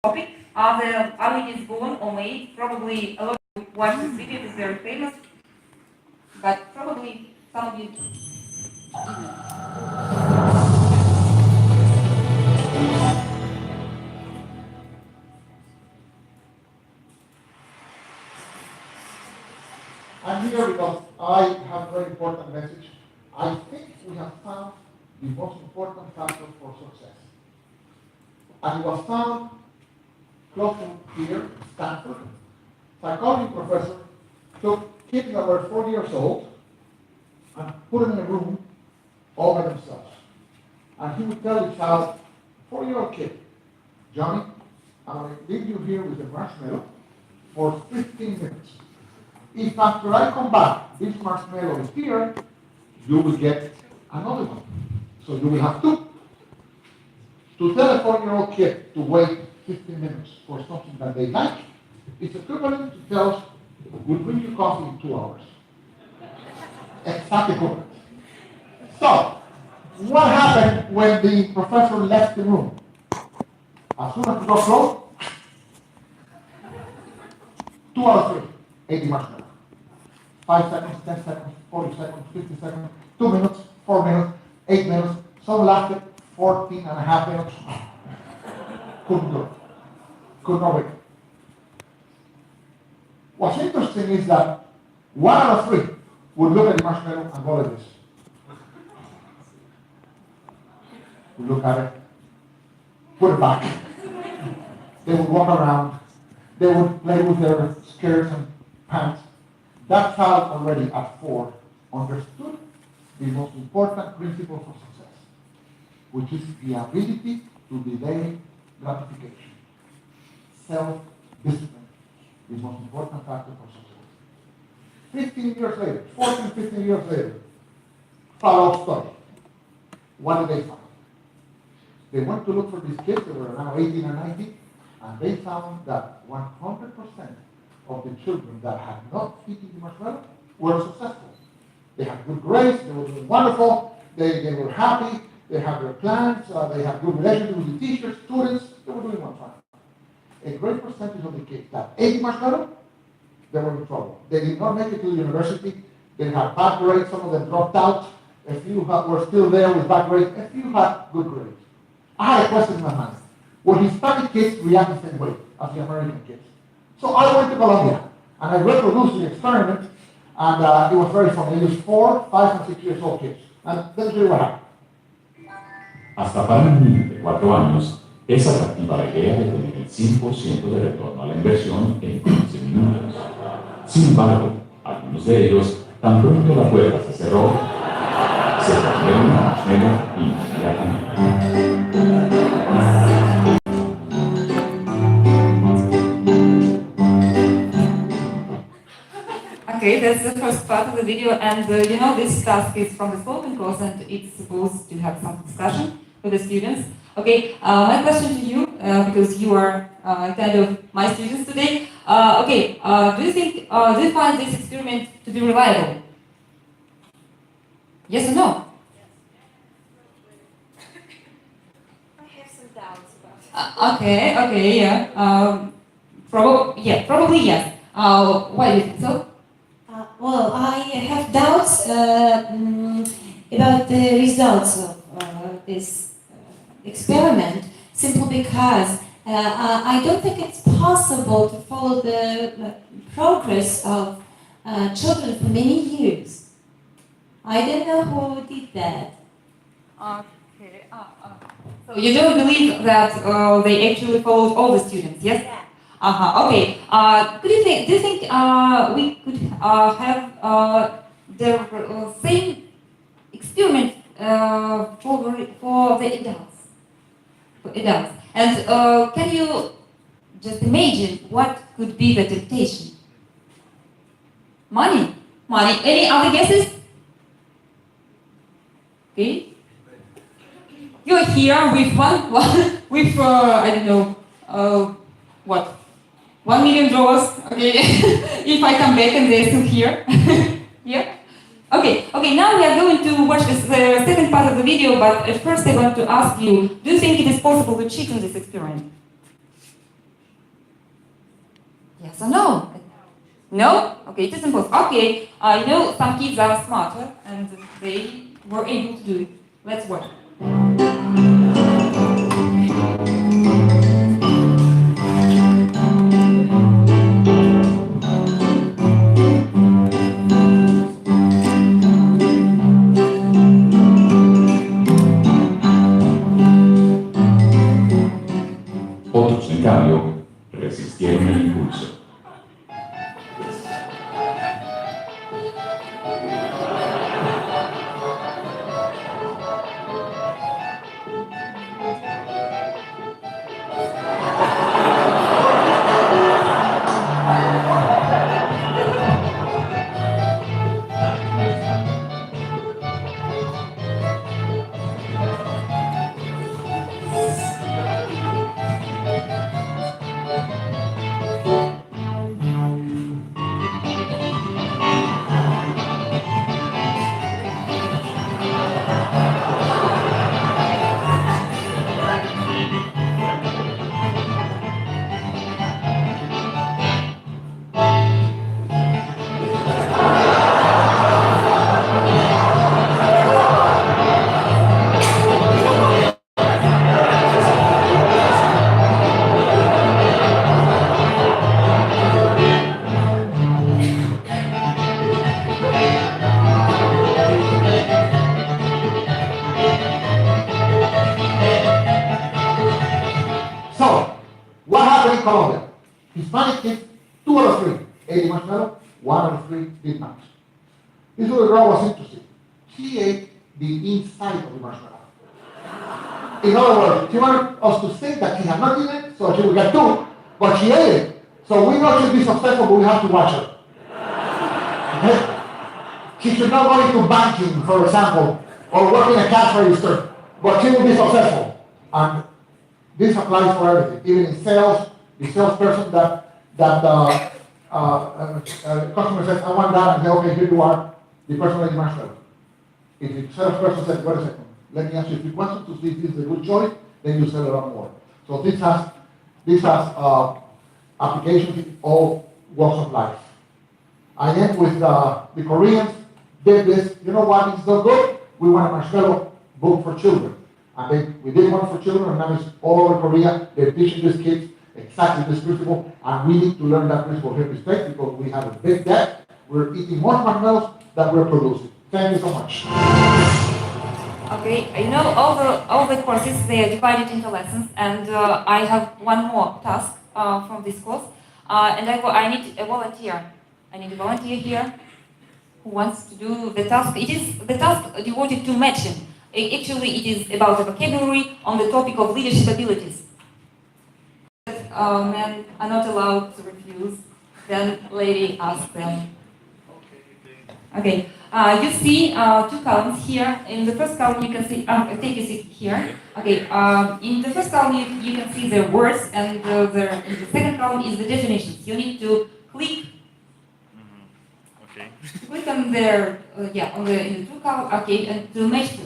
topic. Are we born or made? Probably a lot of you watch this video, it's very famous, but probably some of you didn't. I'm here because I have a very important message. I think we have found the most important factor for success. And it was found close to here, Stanford. Psychology professor took kids that were 4 years old and put them in a room all by themselves. And he would tell the child, 4-year-old kid, Johnny, I'm going to leave you here with a marshmallow for 15 minutes. If after I come back, this marshmallow is here, you will get another one. So you will have two. To tell a 4-year-old kid to wait 15 minutes for something that they like, it's equivalent to tell us, we'll bring you coffee in 2 hours. Exactly correct. So, what happened when the professor left the room? As soon as the door closed, 2 hours later, 80 marshmallows. 5 seconds, 10 seconds, 40 seconds, 50 seconds, 2 minutes, 4 minutes, 8 minutes. Some lasted 14 and a half minutes. Couldn't do it. Could not wait. What's interesting is that 1 out of 3 would look at the marshmallow and go like this. Would look at it, put it back. They would walk around. They would play with their skirts and pants. That child already at 4 understood the most important principle for success, which is the ability to delay gratification. Self-discipline is the most important factor for success. 15 years later, 14, 15 years later, follow-up study. What did they find? They went to look for these kids, they were now 18 and 19, and they found that 100% of the children that had not eaten the marshmallow were successful. They had good grades, they were doing wonderful, they were happy, they had their plans, they had good relations with the teachers, students, they were doing fine. A great percentage of the kids that ate the marshmallow, they were in trouble. They did not make it to the university, they had bad grades, some of them dropped out, a few were still there with bad grades, a few had good grades. I had a question in my mind. Will Hispanic kids react the same way as the American kids? So I went to Colombia, and I reproduced the experiment, and it was very funny. I used 4, 5, and 6 years old kids. And let me tell you what happened. Hasta para un niño de 4 años, es atractiva la idea de tener el 100% de retorno a la inversión en 15 minutos. Sin embargo, algunos de ellos, tan pronto la puerta se cerró, se perdieron la marshmallow inmediatamente. Okay, that's the first part of the video, and you know this task is from the spoken course, and it's supposed to have some discussion with the students. Okay, my question to you, because you are kind of my students today. Do you find this experiment to be reliable? Yes or no? I have some doubts about it. Okay, yeah. Probably yes. Why do you think so? Well, I have doubts about the results of this experiment, simply because I don't think it's possible to follow the progress of children for many years. I don't know who did that. Okay. So you don't believe that they actually followed all the students, yes? Yeah. Okay. Do you think we could have the same experiment for the adults? For adults. And can you just imagine what could be the temptation? Money. Any other guesses? Okay. You're here with with I don't know what. $1 million, okay, if I come back and they're still here. Yeah? Okay, now we are going to watch the second part of the video, but at first I want to ask you, do you think it is possible to cheat in this experiment? Yes or no? No? Okay, it is impossible. Okay, some kids are smarter and they were able to do it. Let's watch. Otros, en cambio, resistieron el impulso. So, what happened in Colombia? Hispanic kids, 2 out of 3 ate the marshmallow, 1 out of 3 did not. This little girl was interested. She ate the inside of the marshmallow. In other words, she wanted us to think that she had not eaten it, so she would get 2, but she ate it. So we know she'll be successful, but we have to watch her. Okay? She should not go into banking, for example, or work in a cash register, but she will be successful. And this applies for everything, even in sales. The salesperson that customer says, I want that, and say, okay, here you are, the person ate marshmallow. If the salesperson says, wait a second, let me ask you, if you want to see if this is a good choice, then you sell a lot more. So this has applications in all walks of life. I end with the Koreans did this. You know what is so good? We want a marshmallow book for children. And we did one for children, and now it's all over Korea. They're teaching these kids exactly this principle, and we need to learn that principle here in Spain because we have a big debt. We're eating more marshmallows than we're producing. Thank you so much. Okay, all the courses, they are divided into lessons, and I have one more task from this course, and I need a volunteer. I need a volunteer here who wants to do the task. It is the task devoted to matching. Actually, it is about the vocabulary on the topic of leadership abilities. Men are not allowed to refuse. Then lady asks them. Okay, you see 2 columns here. In the first column, you can see, take a seat here. Okay, in the first column, you can see the words, and in the second column is the definitions. You need to click. Okay. Click on there, in the 2 column, okay, and to match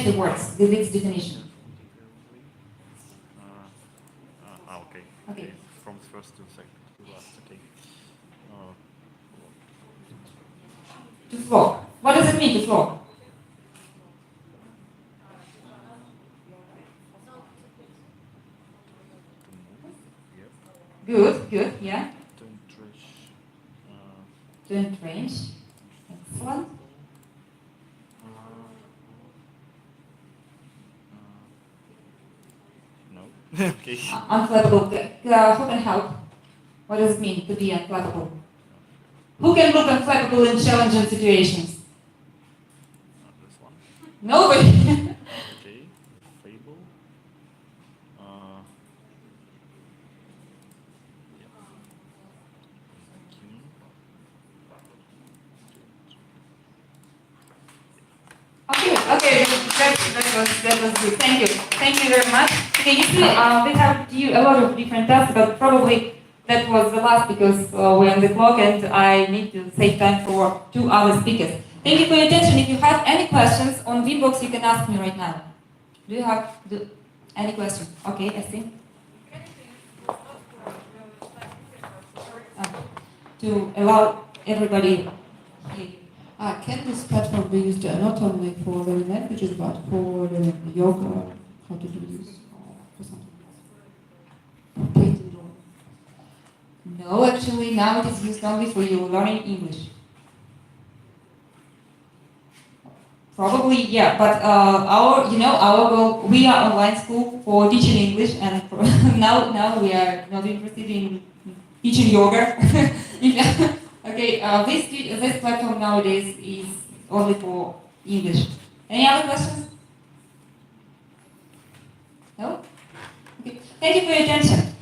the words with its definition. Okay. Okay. From first to second to last. Okay. To flow. What does it mean to flow? Good, yeah. To entrench. Excellent. No. Okay. Unflappable. Who can help? What does it mean to be unflappable? Who can look unflappable in challenging situations? This one. Nobody. Okay. Fable. Okay, that was good. Thank you very much. Okay, you see, we have a lot of different tasks, but probably that was the last because we're on the clock and I need to save time for 2 other speakers. Thank you for your attention. If you have any questions on Vbox, you can ask me right now. Do you have any questions? Okay, I see. to allow everybody. Can this platform be used not only for learning languages, but for learning yoga, how to do this, or for something else? Painting or... No, actually, now it is used only for you learning English. Probably, yeah, but our goal, we are online school for teaching English, and now we are not interested in teaching yoga. Okay, this platform nowadays is only for English. Any other questions? No? Okay. Thank you for your attention.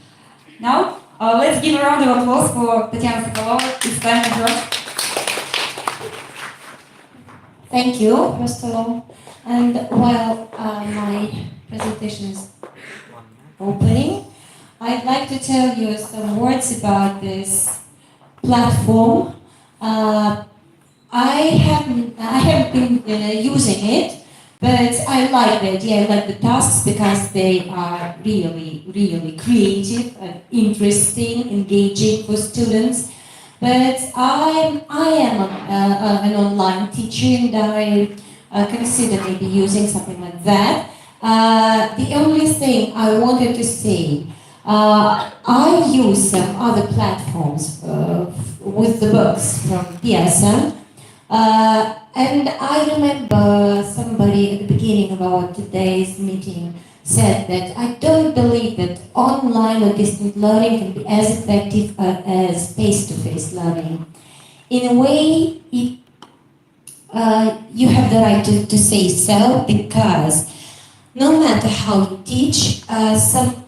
Now, let's give a round of applause for Tatiana Sokolova. It's time to draw. Thank you, first of all. And while my presentation is opening, I'd like to tell you some words about this platform. I haven't been using it, but I like the idea. I like the tasks because they are really, really creative and interesting, engaging for students. But I am an online teacher, and I consider maybe using something like that. The only thing I wanted to say, I use some other platforms with the books from PSM, and I remember somebody at the beginning of our today's meeting said that I don't believe that online or distant learning can be as effective as face-to-face learning. In a way, you have the right to say so, because no matter how you teach, some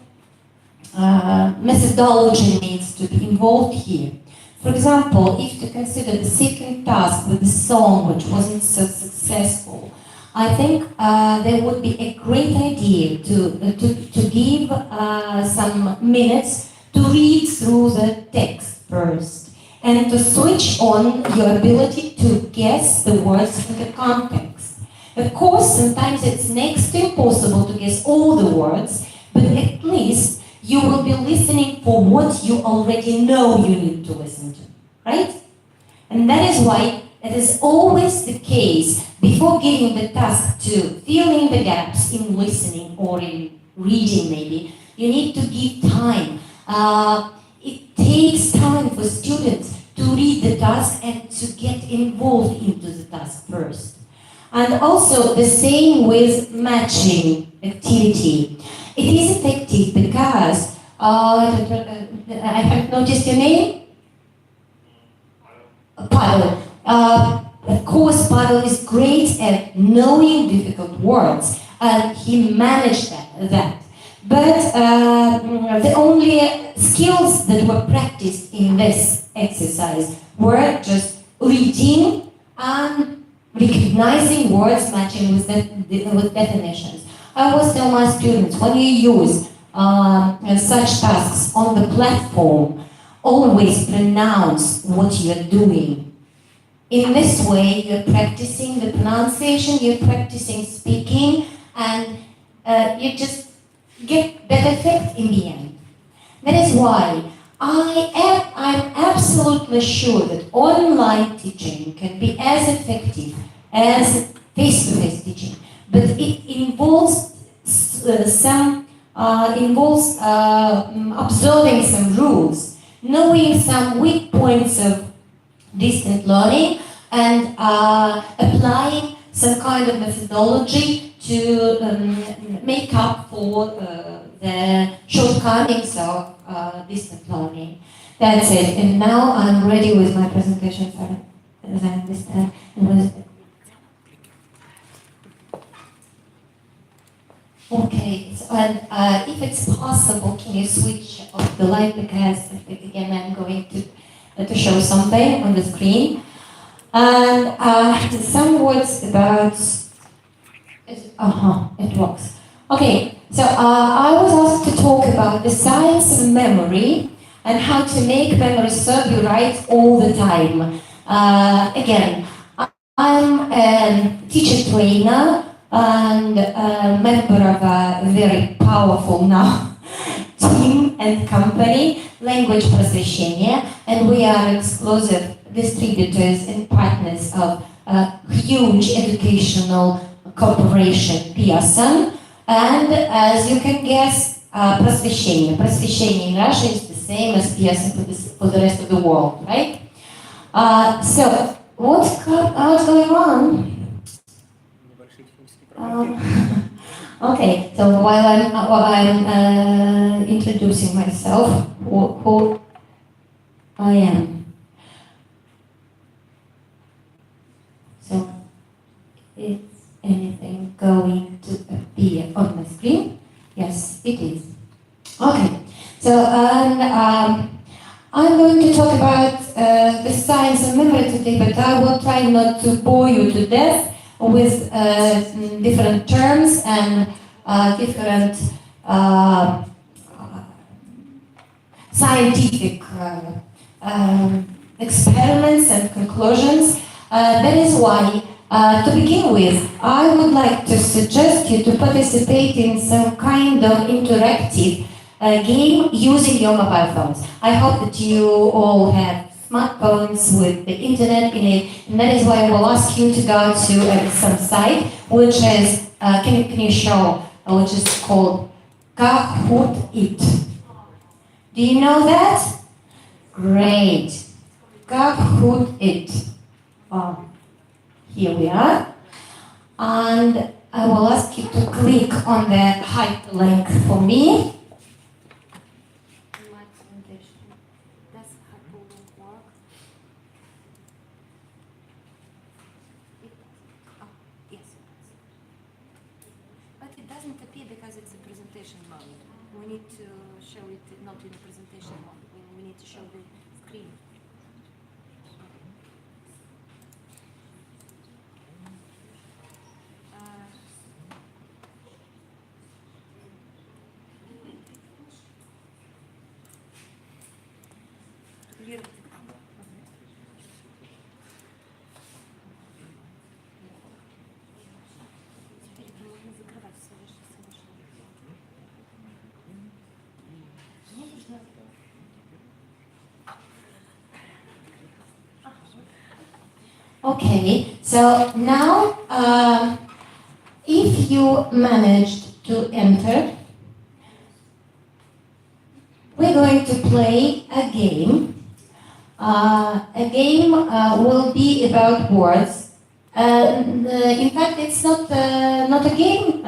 methodology needs to be involved here. For example, if you consider the second task with the song, which wasn't so successful, I think there would be a great idea to give some minutes to read through the text first and to switch on your ability to guess the words in the context. Of course, sometimes it's next to impossible to guess all the words, but at least you will be listening for what you already know you need to listen to, right? And that is why it is always the case, before giving the task to fill in the gaps in listening or in reading maybe, you need to give time. It takes time for students to read the task and to get involved into the task first. And also the same with matching activity. It is effective because, I haven't noticed your name? Pavel. Of course, Pavel is great at knowing difficult words, and he managed that. But the only skills that were practiced in this exercise were just reading and recognizing words matching with definitions. I always tell my students, when you use such tasks on the platform, always pronounce what you're doing. In this way, you're practicing the pronunciation, you're practicing speaking, and you just get better effect in the end. That is why I'm absolutely sure that online teaching can be as effective as face-to-face teaching, but it involves observing some rules, knowing some weak points of distant learning, and applying some kind of methodology to make up for the shortcomings of distant learning. That's it. And now I'm ready with my presentation, as I understand. Okay, so, and if it's possible, can you switch off the light, because again I'm going to show something on the screen. And some words about it works. Okay, so I was asked to talk about the science of memory and how to make memory serve you right all the time. Again, I'm a teacher trainer and a member of a very powerful now Team and Company, Language Просвещения, and we are exclusive distributors and partners of a huge educational corporation, Pearson. And as you can guess, просвещение. Просвещение in Russia is the same as Pearson for the rest of the world, right? So, what's going on? Okay, so while I'm introducing myself, who I am. So, is anything going to appear on the screen? Yes, it is. Okay, so I'm going to talk about the science of memory today, but I will try not to bore you to death with different terms and different scientific experiments and conclusions. That is why, to begin with, I would like to suggest you to participate in some kind of interactive game using your mobile phones. I hope that you all have smartphones with the internet in it, and that is why I will ask you to go to some site which is, can you show, which is called Kahoot It. Do you know that? Great. Kahoot It. Here we are. And I will ask you to click on the hyperlink for me. Because it's a presentation mode. We need to show it not in a presentation mode. We need to show the screen. Okay, so now if you managed to enter, we're going to play a game. A game will be about words. In fact, it's not a game.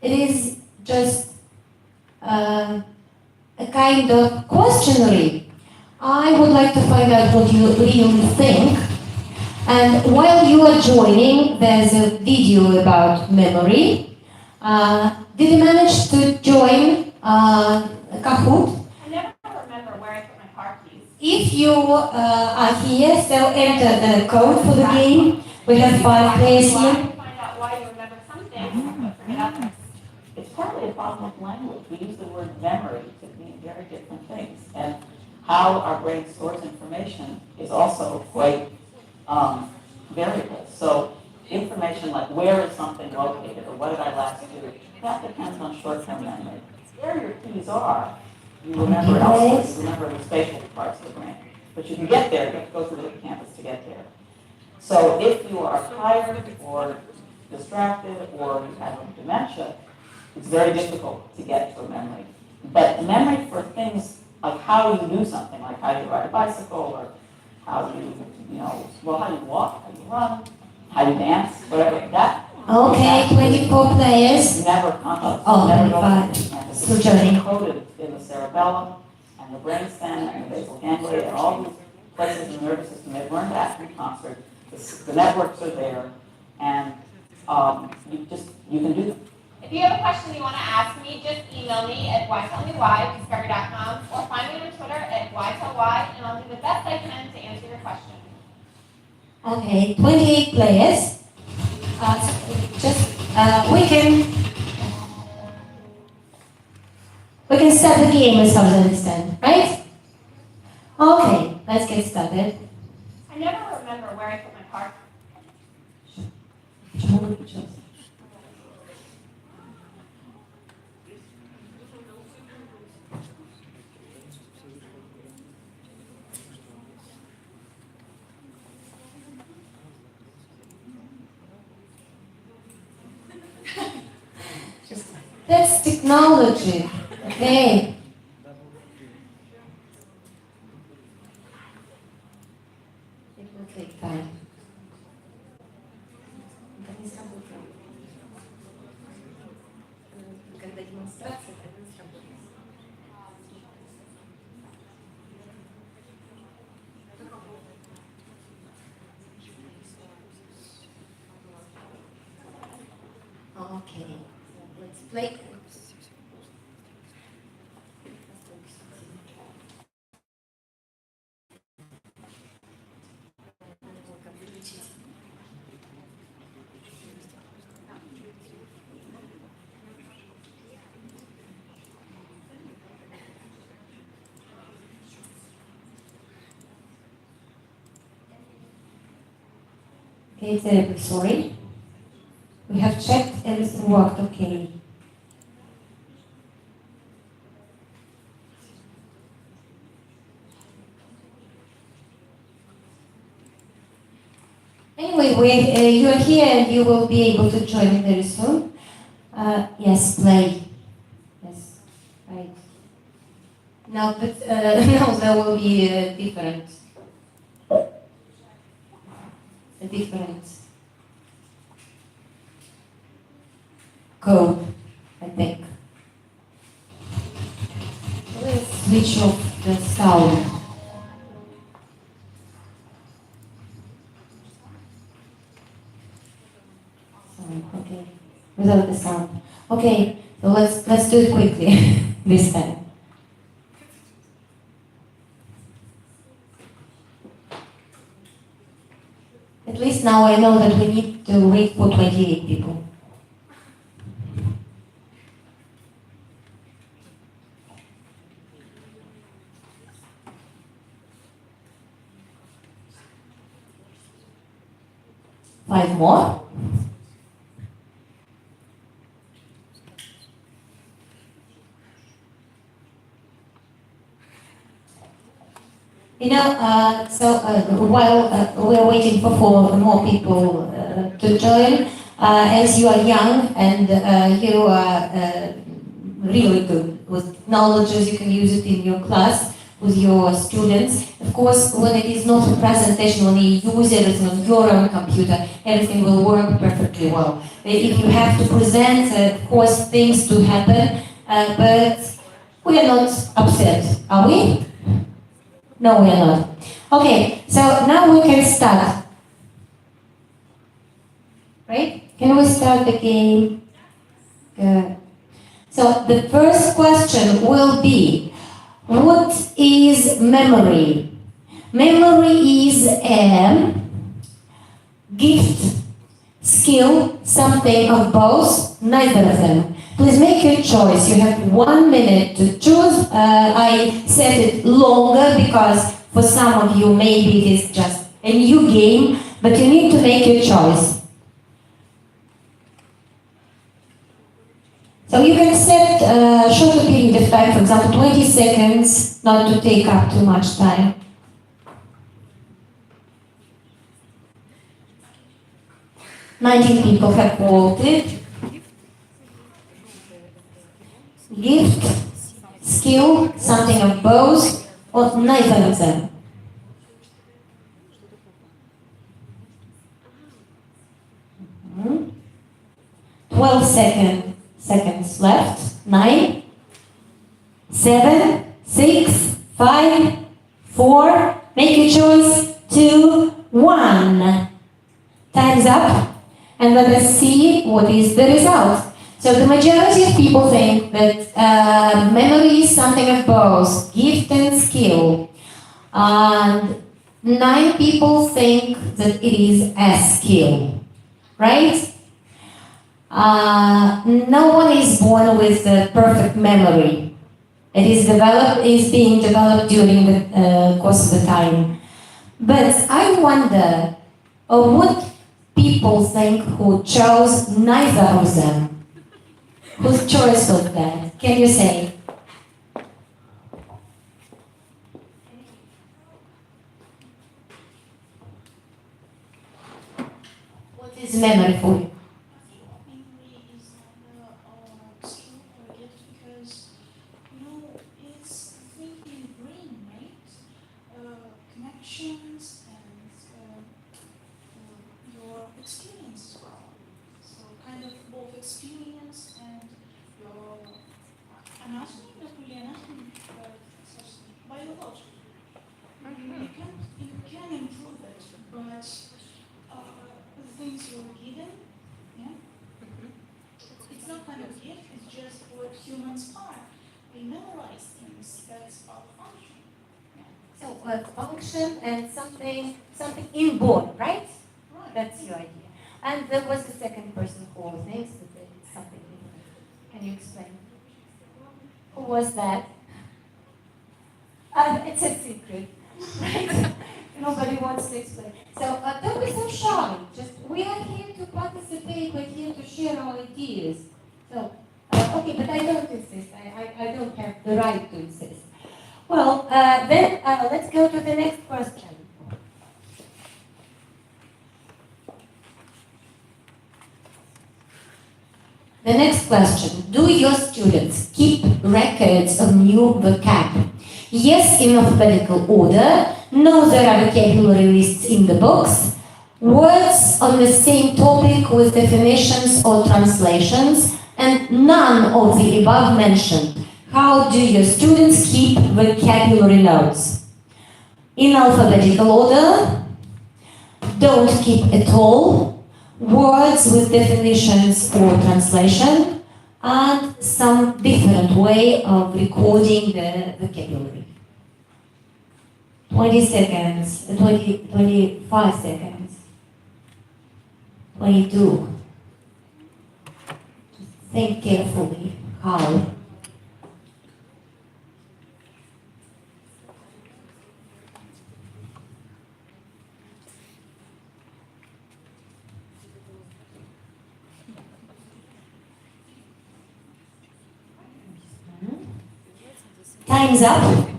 It is just a kind of questionnaire. I would like to find out what you really think. And while you are joining, there's a video about memory. Did you manage to join Kahoot? I never remember where I put my car keys. If you are here, so enter the code for the game. We have 5 players I here. can find out why you remember some things, but forget others. It's partly a problem with language. We use the word memory to mean very different things. And how our brain stores information is also quite variable. So information like where is something located or what did I last do, that depends on short-term memory. Where your keys are, you remember elsewhere, you remember the spatial parts of the brain. But you can get there, you have to go through the campus to get there. So if you are tired or distracted or you have dementia, it's very difficult to get to a memory. But memory for things like how you do something, like how you ride a bicycle or how you how you walk, how you run, how you dance, whatever, that. Okay, 24 players. Never conscious. Oh, never 25. It's Still joining. encoded in the cerebellum and the brainstem and the basal ganglia and all these places in the nervous system. They've learned that in concert. The networks are there, and you can do them. If you have a question you want to ask me, just email me at whytellmewhy@discovery.com or find me on Twitter at whytellwhy, and I'll do the best I can to answer your question. Okay, 28 players. We can start the game as far as I understand, right? Okay, let's get started. I never remember where I put my car. That's technology. Okay. It will take time. Okay, let's play. Okay, terribly sorry. We have checked, everything worked okay. Anyway, you are here and you will be able to join very soon. Yes, play. Yes, right. Now, but now there will be a different code, I think. Let's switch off the sound. Okay, without the sound. Okay, so let's do it quickly this time. At least now I know that we need to wait for 28 people. Five more. While we're waiting for more people to join, as you are young and you are really good with technologies, you can use it in your class with your students. Of course, when it is not a presentation, when you use everything on your own computer, everything will work perfectly well. If you have to present, of course, things do happen, but we are not upset, are we? No, we are not. Okay, so now we can start. Right? Can we start the game? Good. So the first question will be, what is memory? Memory is a gift, skill, something of both, neither of them. Please make your choice. You have 1 minute to choose. I set it longer because for some of you maybe it is just a new game, but you need to make your choice. So you can set a shorter period of time, for example 20 seconds, not to take up too much time. "19 people have voted. Gift, skill, something of both, or neither of them. Mhm. 12 seconds left. 9, 7, 6, 5, 4. Make your choice. 2, 1. Time's up. And let us see what is the result. So the majority of people think that memory is something of both, gift and skill. And 9 people think that it is a skill, right? No one is born with a perfect memory. It is being developed during the course of the time. But I wonder what people think who chose neither of them. Whose choice was that? Can you say? What is memory for you? Memory is like a skill actions and your experience as well. So kind of both experience and your anatomy, not really anatomy, but biology. You can improve it, but the things you're given, yeah, it's not kind of gift, it's just what humans are. We memorize things, that's our function. So function and something inborn, right? Right. That's your idea. And there was the second person who thinks that it's something different. Can you explain? Who was that? It's a secret, right? Nobody wants to explain. So don't be so shy. Just we are here to participate. We're here to share our ideas. So okay, but I don't insist. I don't have the right to insist. Well, then let's go to the next question. The next question. Do your students keep records of new vocab? Yes, in alphabetical order. No, there are vocabulary lists in the books. Words on the same topic with definitions or translations, and none of the above mentioned. How do your students keep vocabulary notes? In alphabetical order. Don't keep at all. Words with definitions or translation, and some different way of recording the vocabulary. 20 seconds, 25 seconds, 22. Just think carefully how. Time's up.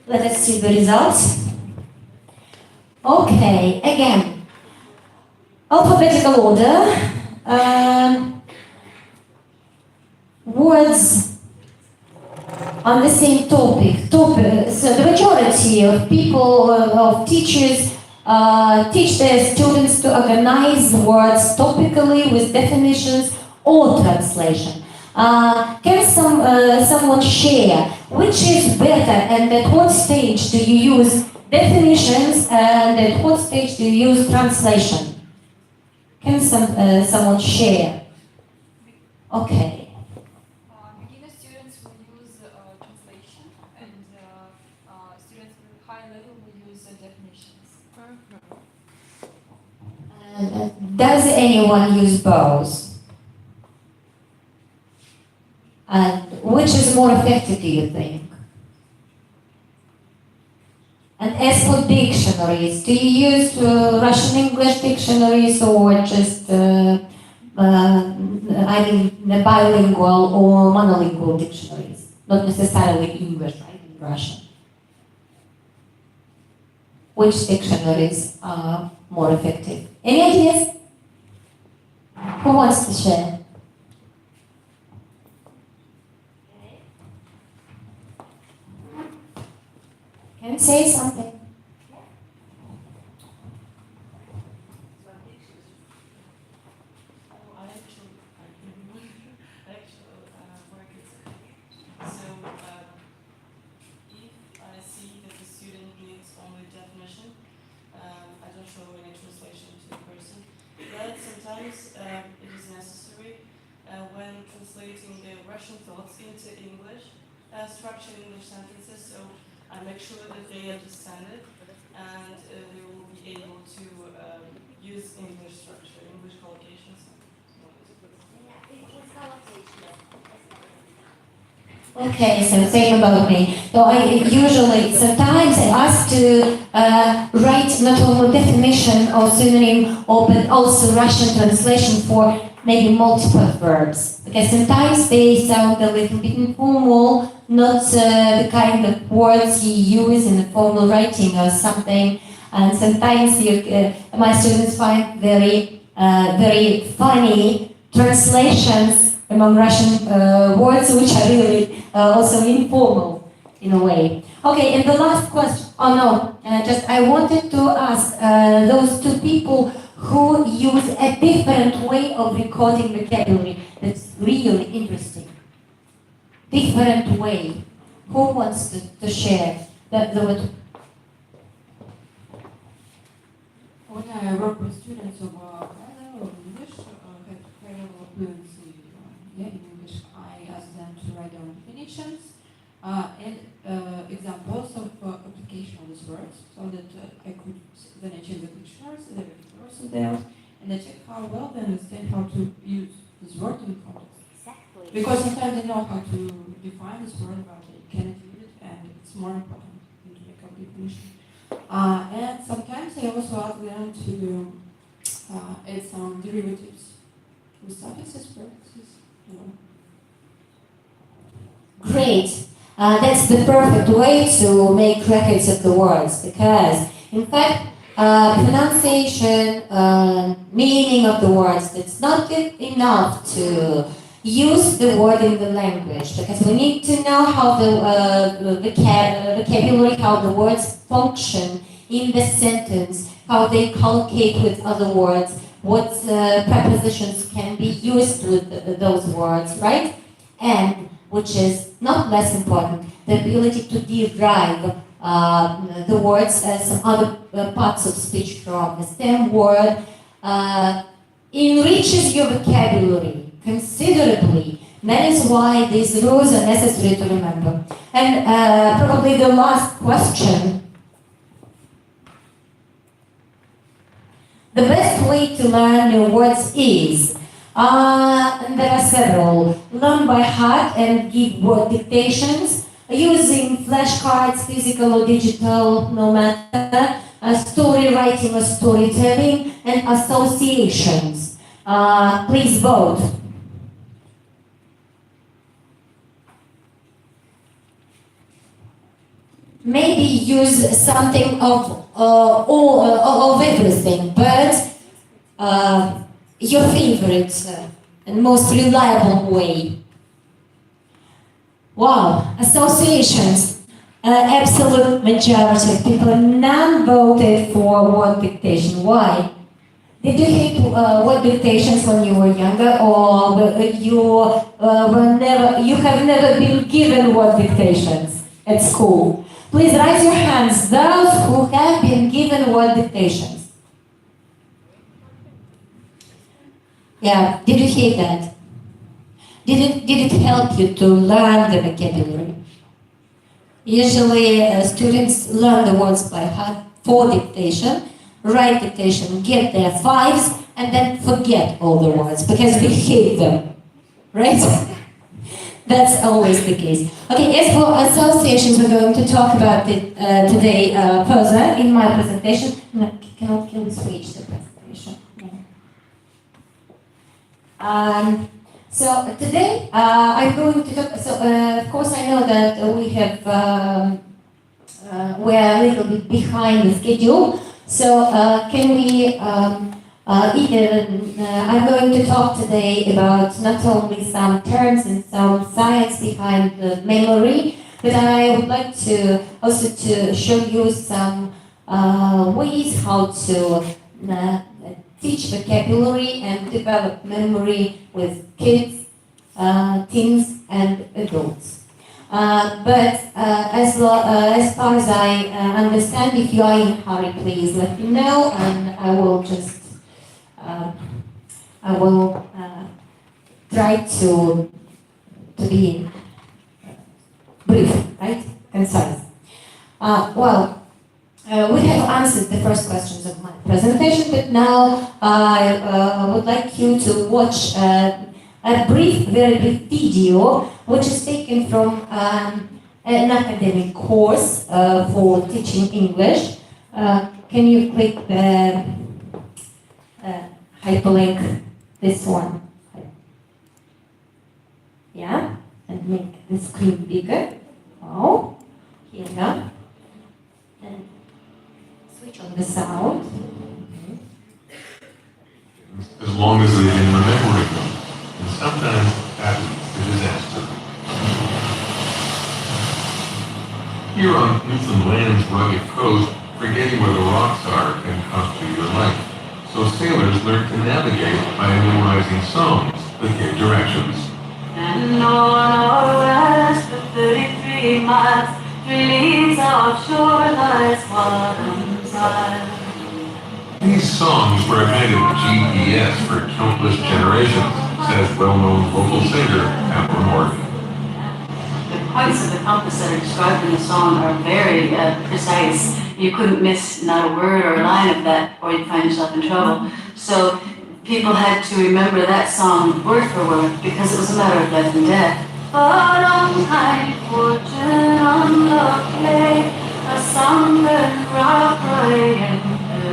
Let us see the results. Okay, again. Alphabetical order. Words on the same topic. So the majority of people, of teachers, teach their students to organize words topically with definitions or translation. Can someone share which is better and at what stage do you use definitions and at what stage do you use translation? Can someone share? Okay. Beginner students will use translation, and students with high level will use definitions. Does anyone use both? And which is more effective, do you think? And as for dictionaries, do you use Russian-English dictionaries or just, the bilingual or monolingual dictionaries? Not necessarily English, right? In Russian. Which dictionaries are more effective? Any ideas? Who wants to share? Can you say something? If I see that the student needs only definition, I don't show any translation to the person. But sometimes it is necessary when translating the Russian thoughts into English, structured English sentences, so I make sure that they understand it and they will be able to use English structure, English collocations. Okay, so same about me. So sometimes I ask to write not only definition or synonym, but also Russian translation for maybe multiple verbs. Because sometimes they sound a little bit informal, not the kind of words you use in a formal writing or something. And sometimes my students find very funny translations among Russian words, which are really also informal. in a way. Okay, and the last question, oh no, just I wanted to ask those two people who use a different way of recording vocabulary. That's really interesting. Different way. Who wants to share that? When I work with students of either of English, have very low fluency in English, I ask them to write down definitions and examples of application of these words, so that I could then I check the dictionaries, the words of theirs, and I check how well they understand how to use this word in context. Exactly. Because sometimes they know how to define this word, but they cannot use it, and it's more important to make a definition. And sometimes I also ask them to add some derivatives with suffixes, prefixes, Great. That's the perfect way to make records of the words, because in fact pronunciation, meaning of the words, it's not good enough to use the word in the language, because we need to know how the vocabulary, how the words function in the sentence, how they collocate with other words, what prepositions can be used with those words, right? And, which is not less important, the ability to derive the words as some other parts of speech from the same word enriches your vocabulary considerably. That is why these rules are necessary to remember. And probably the last question. The best way to learn new words is, and there are several, learn by heart and give word dictations, using flashcards, physical or digital, no matter, story writing or storytelling, and associations. Please vote. Maybe use something of of everything, but your favorite and most reliable way. Wow, associations. Absolute majority of people, none voted for word dictation. Why? Did you hate word dictations when you were younger, or you have never been given word dictations at school? Please raise your hands, those who have been given word dictations. Yeah, did you hear that? Did it help you to learn the vocabulary? Usually students learn the words by heart for dictation, write dictation, get their fives, and then forget all the words because they hate them, right? That's always the case. Okay, as for associations, we're going to talk about it today further in my presentation. No, can we switch the presentation? No. So today I'm going to talk. So of course I know that we are a little bit behind the schedule. So can we? I'm going to talk today about not only some terms and some science behind the memory, but I would like to also to show you some ways how to teach vocabulary and develop memory with kids, teens, and adults. But as far as I understand, if you are in a hurry, please let me know, and I will just try to be brief, right? Concise. We have answered the first questions of my presentation, but now I would like you to watch a very brief video, which is taken from an academic course for teaching English. Can you click the hyperlink, this one? Yeah, and make the screen bigger. Oh, here we go. And switch on the sound. As long as they can remember them. And sometimes that leads to disaster. Here on Newfoundland's rugged coast, forgetting where the rocks are can cost you your life. So sailors learn to navigate by memorizing songs that give directions. And on our west for 33 miles, 3 leagues offshore lies Wadham's Isle. These songs were a kind of GPS for countless generations, says well-known local singer Pamela Morgan. The points of the compass that are described in the song are very precise. You couldn't miss not a word or a line of that, or you'd find yourself in trouble. So people had to remember that song word for word because it was a matter of life and death. But on kind fortune unluckily, a songbird rock right in the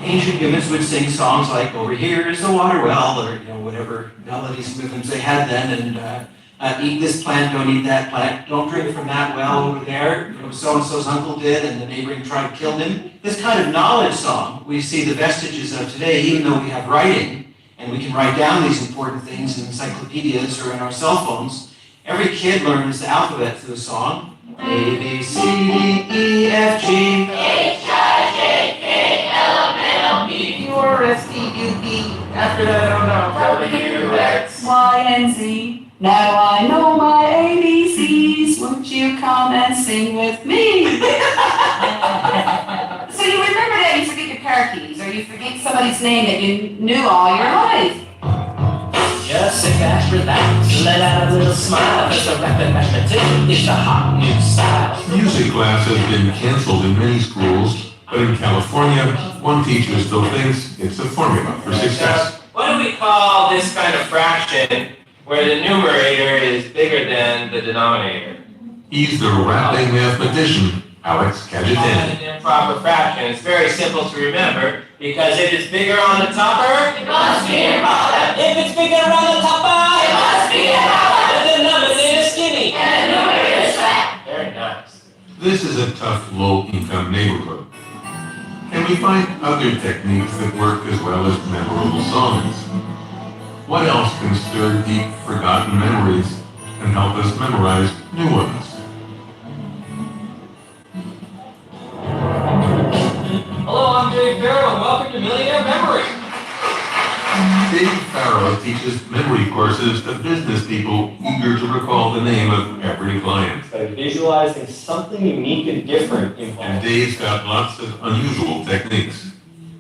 tree. Ancient humans would sing songs like "Over here is the water well," or whatever melodies and rhythms they had then, and eat this plant, don't eat that plant, don't drink from that well over there. So and so's uncle did, and the neighboring tribe killed him. This kind of knowledge song we see the vestiges of today, even though we have writing and we can write down these important things in encyclopedias or in our cell phones. Every kid learns the alphabet through the song. A, B, C, D, E, F, G, H, I, J, K, L, M, N, O, P, Q, R, S, T, U, V. After that, I don't know. W, X, Y, and Z. Now I know my ABCs. Won't you come and sing with me? So you remember that you forget your car keys, or you forget somebody's name that you knew all your life. Just sit back, relax, let out a little smile. It's a rapid mathematician, it's a hot new style. Music class has been canceled in many schools, but in California, one teacher still thinks it's a formula for success. What do we call this kind of fraction where the numerator is bigger than the denominator? He's the rapping mathematician, Alex Cajetan. An improper fraction. It's very simple to remember because if it's bigger on the topper, it must be in bottom. If it's bigger on the topper, it must be in bottom. The denominator is skinny and the numerator is fat. Very nice. This is a tough, low-income neighborhood. Can we find other techniques that work as well as memorable songs? What else can stir deep, forgotten memories and help us memorize new ones? Hello, I'm Dave Farrow and welcome to Millionaire Memory. Dave Farrow teaches memory courses to business people eager to recall the name of every client. By visualizing something unique and different And Dave's got lots of unusual techniques.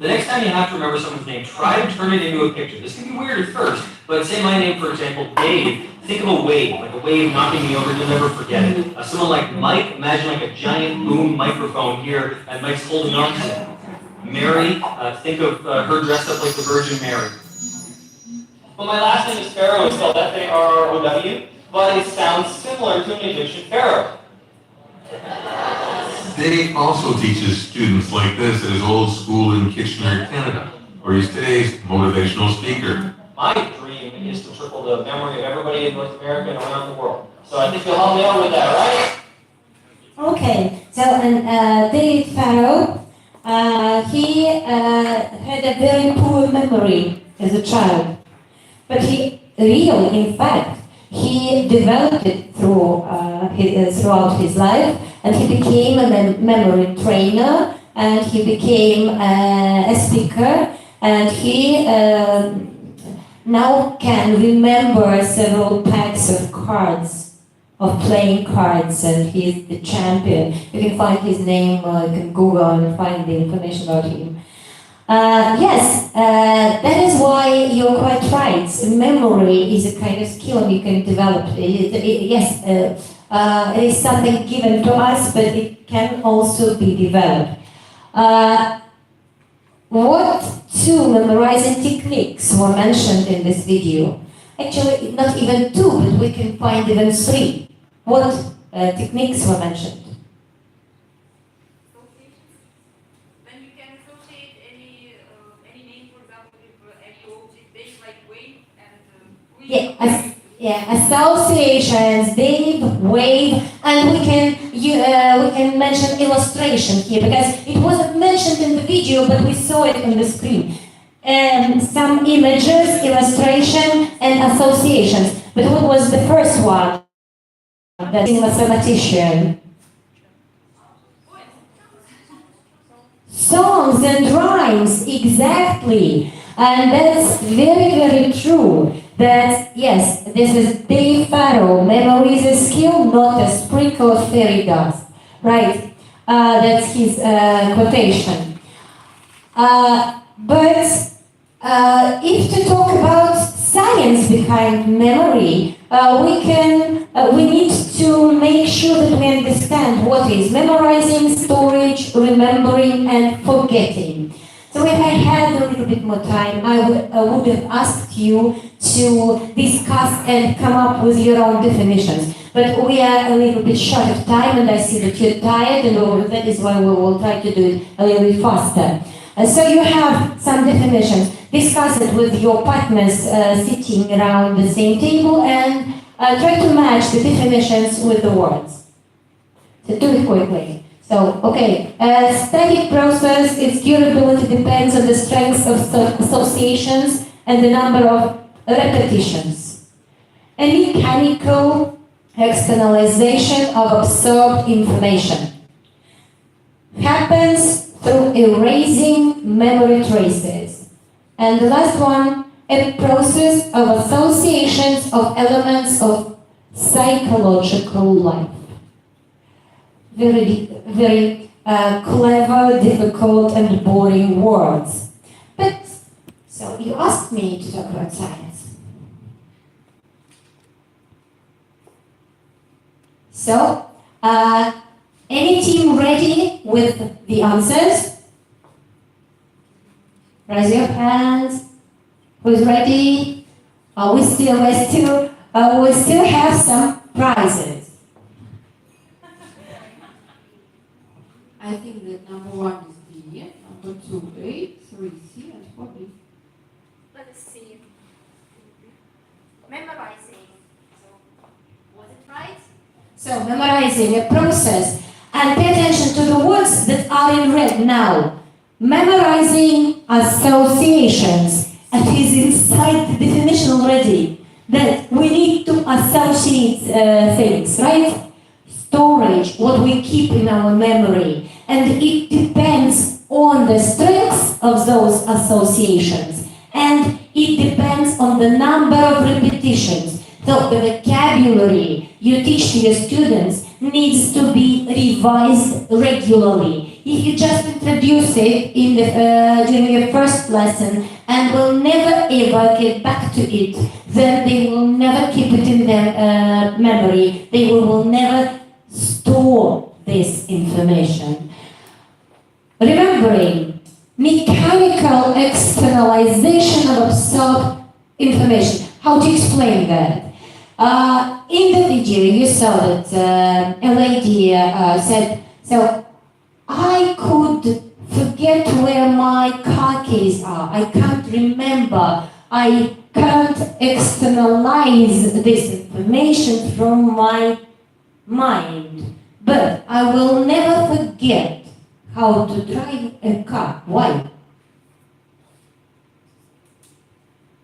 The next time you have to remember someone's name, try to turn it into a picture. This can be weird at first, but say my name, for example, Dave. Think of a wave, like a wave knocking me over, you'll never forget it. Someone like Mike, imagine like a giant boom microphone here, and Mike's holding on to it. Mary, think of her dressed up like the Virgin Mary. Well, my last name is Pharaoh, it's spelled F-A-R-R-O-W, but it sounds similar to an Egyptian pharaoh. Dave also teaches students like this at his old school in Kitchener, Canada, where he's today's motivational speaker. My dream is to triple the memory of everybody in North America and around the world. So I think you'll help me out with that, right? Okay, so David Farrow, he had a very poor memory as a child, but he really, in fact, he developed it throughout his life, and he became a memory trainer, and he became a speaker, and he now can remember several packs of cards, of playing cards, and he's the champion. You can find his name, you can Google and find the information about him. Yes, that is why you're quite right. Memory is a kind of skill and you can develop. Yes, it is something given to us, but it can also be developed. What two memorizing techniques were mentioned in this video? Actually, not even two, but we can find even three. What techniques were mentioned? When you can associate any name, for example, with any object, they like wave and Associations, Dave, wave, and we can mention illustration here because it wasn't mentioned in the video, but we saw it on the screen. Some images, illustration, and associations. But what was the first one? That's a mathematician. Songs and rhymes, exactly. And that's very, very true. That, yes, this is Dave Farrow. Memory is a skill, not a sprinkle of fairy dust. Right? That's his quotation. But if to talk about science behind memory, we need to make sure that we understand what is memorizing, storage, remembering, and forgetting. So if I had a little bit more time, I would have asked you to discuss and come up with your own definitions. But we are a little bit short of time, and I see that you're tired, and that is why we will try to do it a little bit faster. So you have some definitions. Discuss it with your partners sitting around the same table and try to match the definitions with the words. So do it quickly. So, okay, static process, its durability depends on the strength of associations and the number of repetitions. A mechanical externalization of absorbed information happens through erasing memory traces. And the last one, a process of associations of elements of psychological life. Very clever, difficult, and boring words. But, so you asked me to talk about science. So, any team ready with the answers? Raise your hands. Who's ready? We still have some prizes. I think that number 1 is D, number 2 A, 3 C, and 4 B. Let us see. Memorizing. So, was it right? So, memorizing a process. And pay attention to the words that are in red now. Memorizing associations. And it is inside the definition already. That we need to associate things, right? Storage, what we keep in our memory. And it depends on the strength of those associations. And it depends on the number of repetitions. So the vocabulary you teach to your students needs to be revised regularly. If you just introduce it in during your first lesson and will never ever get back to it, then they will never keep it in their memory. They will never store this information. Remembering, mechanical externalization of absorbed information. How to explain that? In the video, you saw that a lady said, so I could forget where my car keys are. I can't remember. I can't externalize this information from my mind. But I will never forget how to drive a car. Why?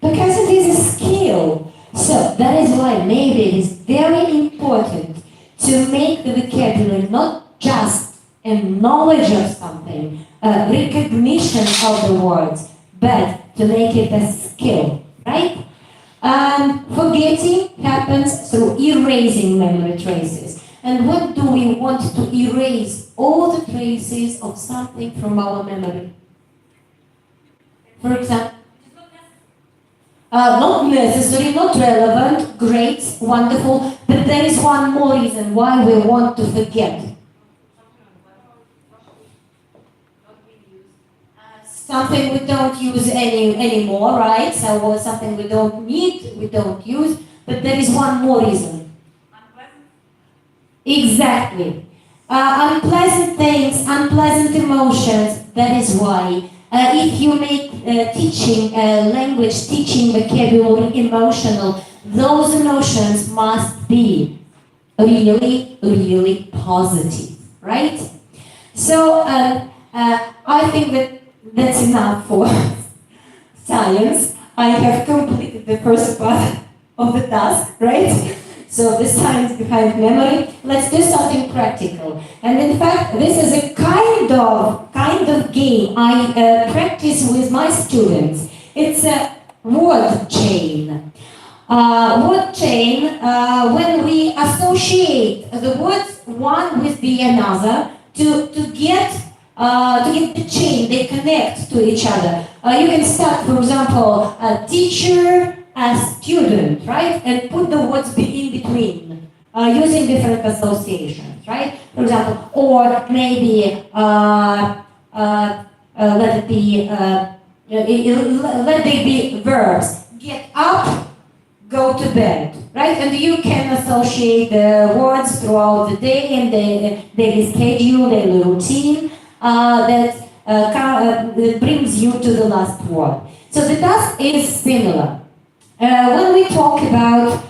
Because it is a skill. So that is why maybe it is very important to make the vocabulary not just a knowledge of something, a recognition of the words, but to make it a skill, right? Forgetting happens through erasing memory traces. And what do we want to erase? All the traces of something from our memory. For example, not necessary, not relevant, great, wonderful, but there is one more reason why we want to forget. Something we don't use anymore, right? So something we don't need, we don't use, but there is one more reason. Exactly. Unpleasant things, unpleasant emotions, that is why. If you make teaching language, teaching vocabulary emotional, those emotions must be really, really positive, right? So I think that that's enough for science. I have completed the first part of the task, right? So the science behind memory, let's do something practical. And in fact, this is a kind of game I practice with my students. It's a word chain. Word chain, when we associate the words one with the another to get the chain, they connect to each other. You can start, for example, a teacher, a student, right? And put the words in between, using different associations, right? For example, or maybe let it be, let they be verbs. Get up, go to bed, right? And you can associate the words throughout the day and the daily schedule, daily routine that brings you to the last word. So the task is similar. When we talk about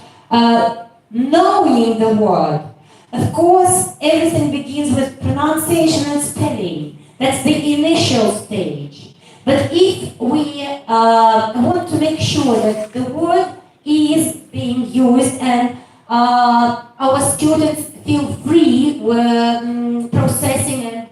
knowing the word, of course, everything begins with pronunciation and spelling. That's the initial stage. But if we want to make sure that the word is being used and our students feel free with processing and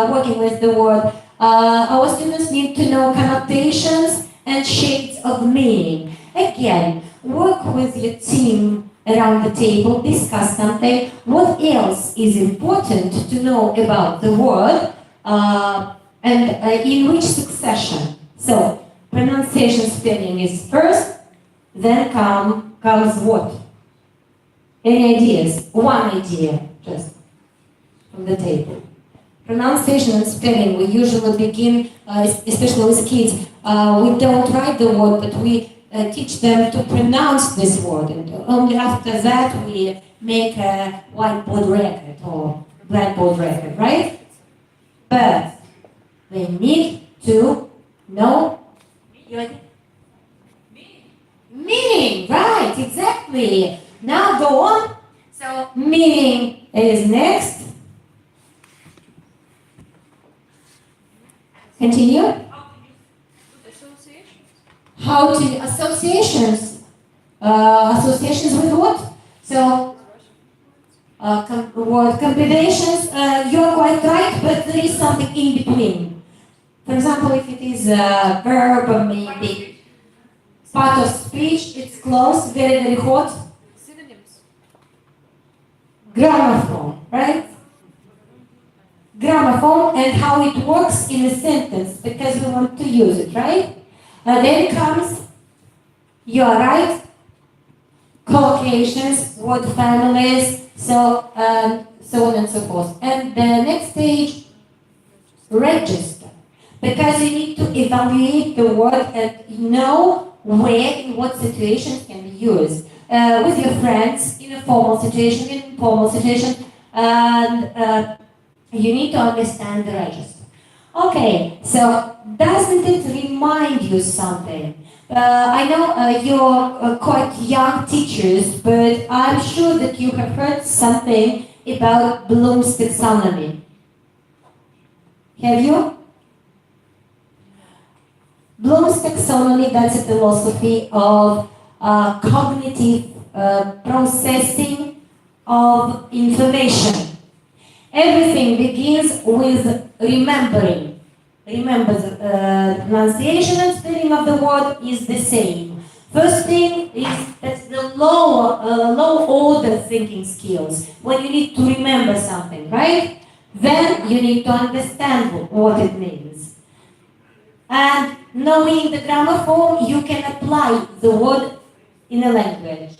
working with the word, our students need to know connotations and shades of meaning. Again, work with your team around the table, discuss something. What else is important to know about the word and in which succession? So, pronunciation spelling is first, then comes what? Any ideas? One idea, just from the table. Pronunciation and spelling, we usually begin, especially with kids, we don't write the word, but we teach them to pronounce this word. And only after that we make a whiteboard record or blackboard record, right? But they need to know meaning, right, exactly. Now go on. So meaning is next. Continue. How to associations? Associations with what? So word combinations. You're quite right, but there is something in between. For example, if it is a verb or maybe part of speech, it's close, very, very hot. Synonyms. Gramophone, right? Gramophone and how it works in a sentence, because we want to use it, right? Then comes, you are right, collocations, word families, so on and so forth. And the next stage, register. Because you need to evaluate the word and know where, in what situations can be used. With your friends, in a formal situation, in an informal situation, and you need to understand the register. Okay, so doesn't it remind you something? I know you're quite young teachers, but I'm sure that you have heard something about Bloom's taxonomy. Have you? Bloom's taxonomy, that's a philosophy of cognitive processing of information. Everything begins with remembering. Remember, the pronunciation and spelling of the word is the same. First thing is that's the low order thinking skills, when you need to remember something, right? Then you need to understand what it means. And knowing the grammar form, you can apply the word in a language.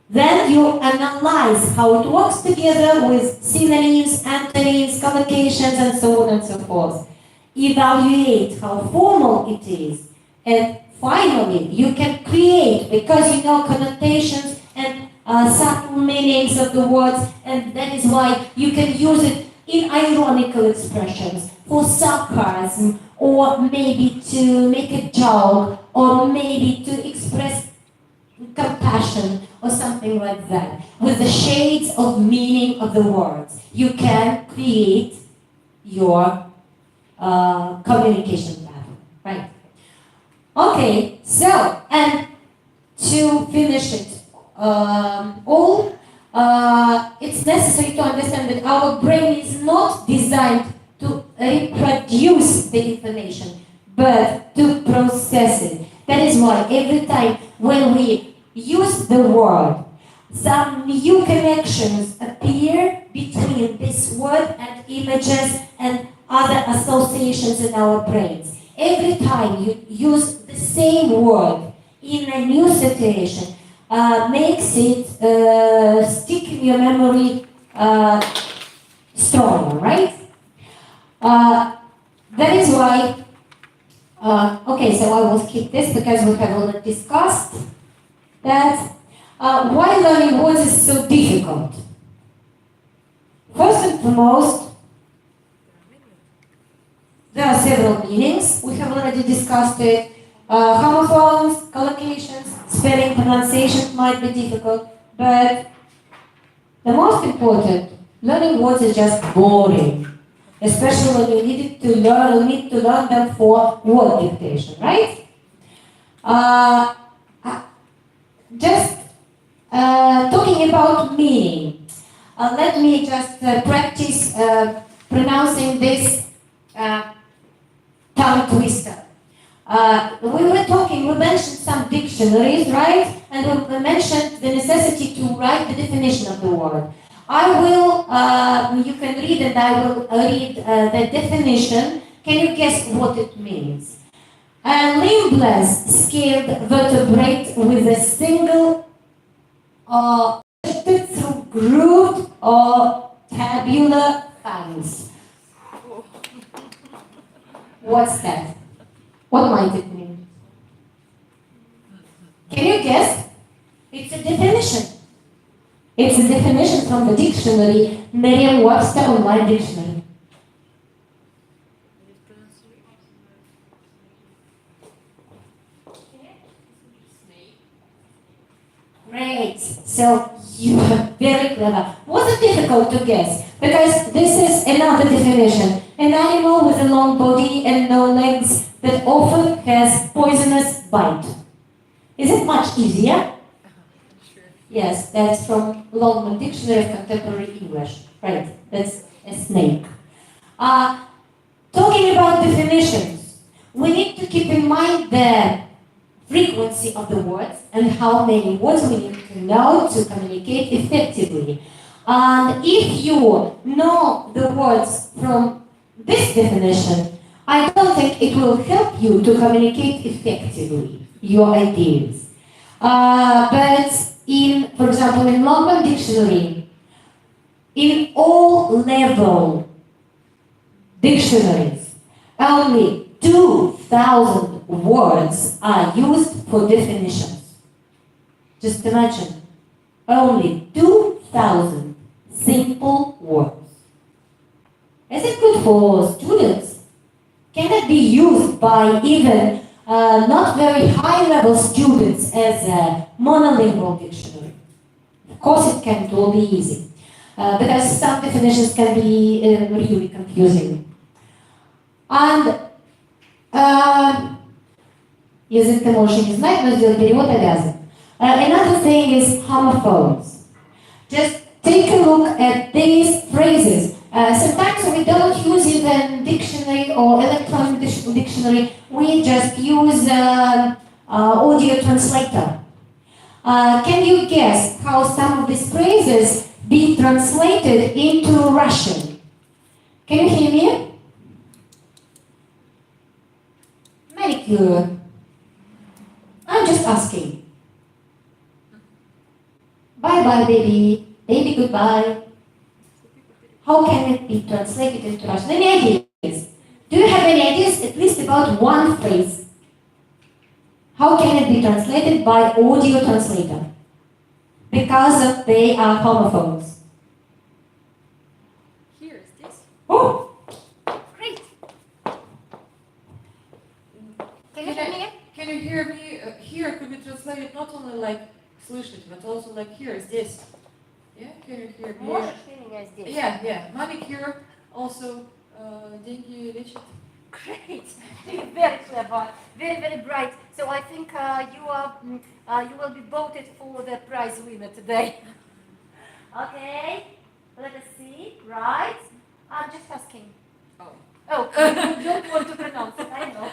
Then you analyze how it works together with synonyms, antonyms, collocations, and so on and so forth. Evaluate how formal it is. And finally, you can create, because you know connotations and subtle meanings of the words, and that is why you can use it in ironical expressions, for sarcasm, or maybe to make a joke, or maybe to express compassion, or something like that. With the shades of meaning of the words, you can create your communication pattern, right? Okay, so, and to finish it, all, it's necessary to understand that our brain is not designed to reproduce the information, but to process it. That is why every time when we use the word, some new connections appear between this word and images and other associations in our brains. Every time you use the same word in a new situation, makes it stick in your memory stronger, right? That is why, okay, so I will skip this because we have already discussed that. Why learning words is so difficult? First and foremost, there are several meanings. We have already discussed it. Homophones, collocations, spelling, pronunciation might be difficult, but the most important, learning words is just boring, especially when you need to learn them for word dictation, right? Just talking about meaning. Let me just practice pronouncing this tongue twister. We mentioned some dictionaries, right? And we mentioned the necessity to write the definition of the word. I will, you can read and I will read the definition. Can you guess what it means? A limbless scaled vertebrate with a single through grooved or tabular fangs. What's that? What might it mean? Can you guess? It's a definition. It's a definition from the dictionary, Merriam-Webster Online Dictionary. Great. So you are very clever. Was it difficult to guess? Because this is another definition. An animal with a long body and no legs that often has poisonous bite. Is it much easier? Yes, that's from Longman Dictionary of Contemporary English. Right, that's a snake. Talking about definitions, we need to keep in mind the frequency of the words and how many words we need to know to communicate effectively. And if you know the words from this definition, I don't think it will help you to communicate effectively your ideas. But for example, in Longman Dictionary, in all level dictionaries, only 2,000 words are used for definitions. Just imagine, only 2,000 simple words. Is it good for students? Can it be used by even not very high-level students as a monolingual dictionary? Of course it can, it will be easy. Because some definitions can be really confusing. And язык-то можешь не знать, но сделать перевод обязан. Another thing is homophones. Just take a look at these phrases. Sometimes we don't use even dictionary or electronic dictionary. We just use audio translator. Can you guess how some of these phrases be translated into Russian? Can you hear me? Manicure. I'm just asking. Bye-bye, baby. Baby, goodbye. How can it be translated into Russian? Any ideas? Do you have any ideas, at least about one phrase? How can it be translated by audio translator? Because they are homophones. Here is this. Oh, great. Can you hear me? Here could be translated not only like слышать, but also like here is this. Yeah, can you hear me? Можешь ли меня здесь? Yeah. Manicure also деньги лечат. Great. Very clever. Very, very bright. So I think you will be voted for the prize winner today. Okay. Let us see. Right. I'm just asking. Oh, you don't want to pronounce it, I know.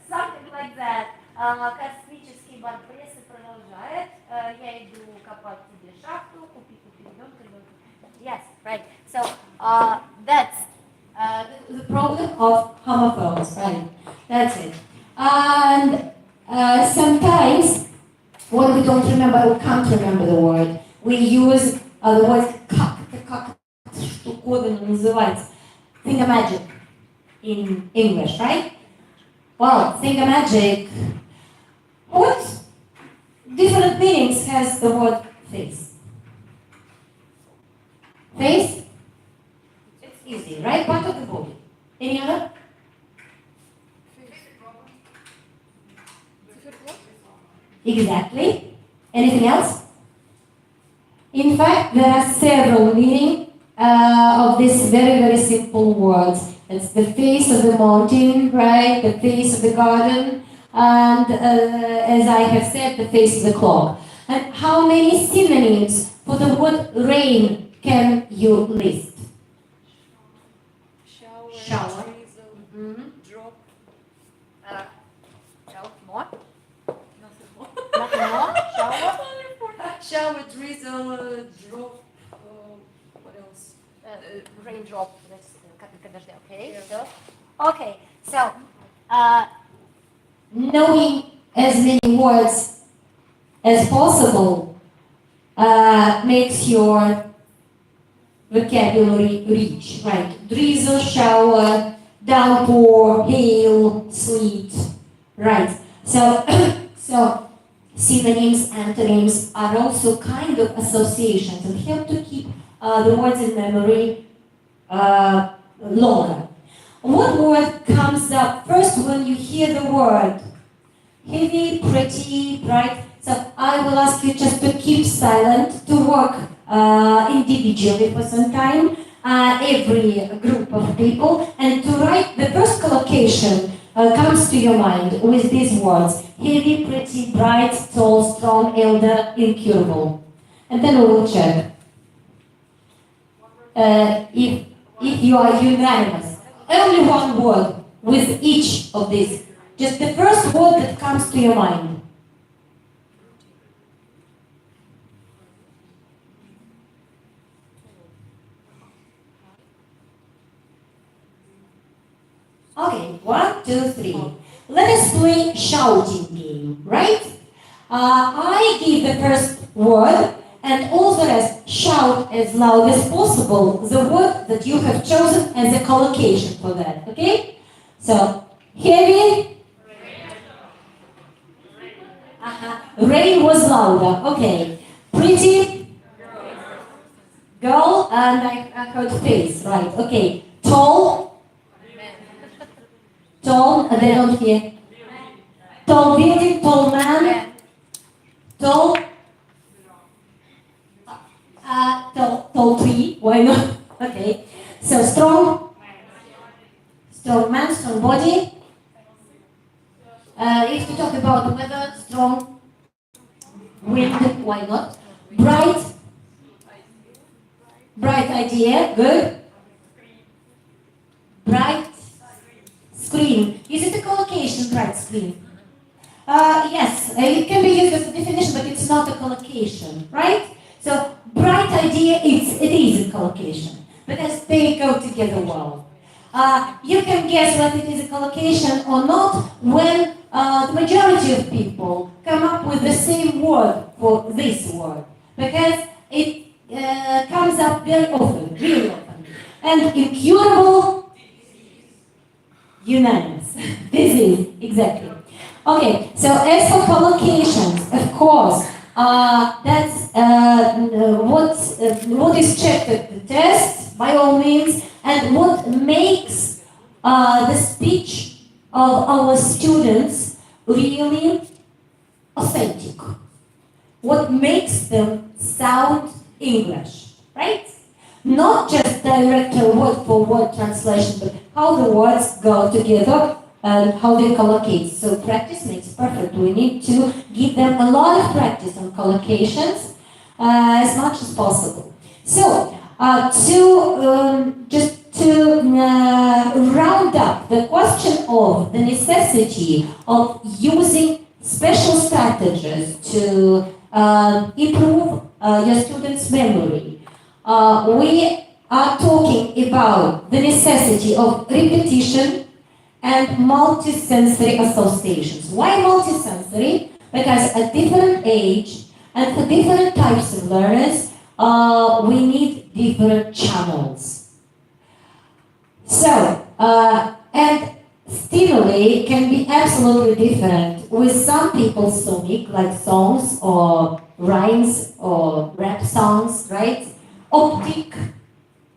Something like that. Космический бар прессы продолжает. Я иду копать тебе шахту, купи ребенка. Yes, right. So that's the problem of homophones, right? That's it. And sometimes when we don't remember or can't remember the word, we use the word как угодно называть. Thingamagic in English, right? Well, thingamagic. What different meanings has the word face? Face? It's easy, right? Part of the body. Any other? Exactly. Anything else? In fact, there are several meanings of these very, very simple words. It's the face of the mountain, right? The face of the garden, and as I have said, the face of the clock. And how many synonyms for the word rain can you list? Shower. Drop. More? Nothing more? Shower? Shower, drizzle, drop. What else? Raindrop. That's капелька дождя. Okay. Yeah. So, okay. So, knowing as many words as possible makes your vocabulary rich, right? Drizzle, shower, downpour, hail, sleet, right? So, so synonyms, antonyms are also kind of associations and help to keep the words in memory longer. What word comes up first when you hear the word? Heavy, pretty, bright. So I will ask you just to keep silent, to work individually for some time, every group of people, and to write the first collocation comes to your mind with these words: heavy, pretty, bright, tall, strong, elder, incurable. And then we will check if you are unanimous. Only one word with each of these. Just the first word that comes to your mind. Okay, 1, 2, 3. Let us play shouting game, right? I give the first word and all the rest shout as loud as possible the word that you have chosen as a collocation for that, okay? So, heavy. Rain was louder, okay. Pretty. Girl, and I heard face, right, okay. Tall. Tall, they don't hear. Tall building, tall man. Tall. Tall tree, why not? Okay. So strong. Strong man, strong body. If you talk about the weather, strong wind, why not? Bright. Bright idea, good. Bright. Screen. Is it a collocation, bright screen? Yes, it can be used as a definition, but it's not a collocation, right? So, bright idea, it is a collocation, because they go together well. You can guess whether it is a collocation or not when the majority of people come up with the same word for this word, because it comes up very often, really often. And incurable, unanimous. This is, exactly. Okay, so as for collocations, of course, that's what is checked at the test, by all means, and what makes the speech of our students really authentic. What makes them sound English, right? Not just just direct word-for-word translation, but how the words go together and how they collocate. So practice makes perfect. We need to give them a lot of practice on collocations as much as possible. So just to round up the question of the necessity of using special strategies to improve your students' memory, we are talking about the necessity of repetition and multisensory associations. Why multisensory? Because at different age and for different types of learners, we need different channels. So, and stimuli can be absolutely different. With some people, sonic, like songs or rhymes or rap songs, right? Optic,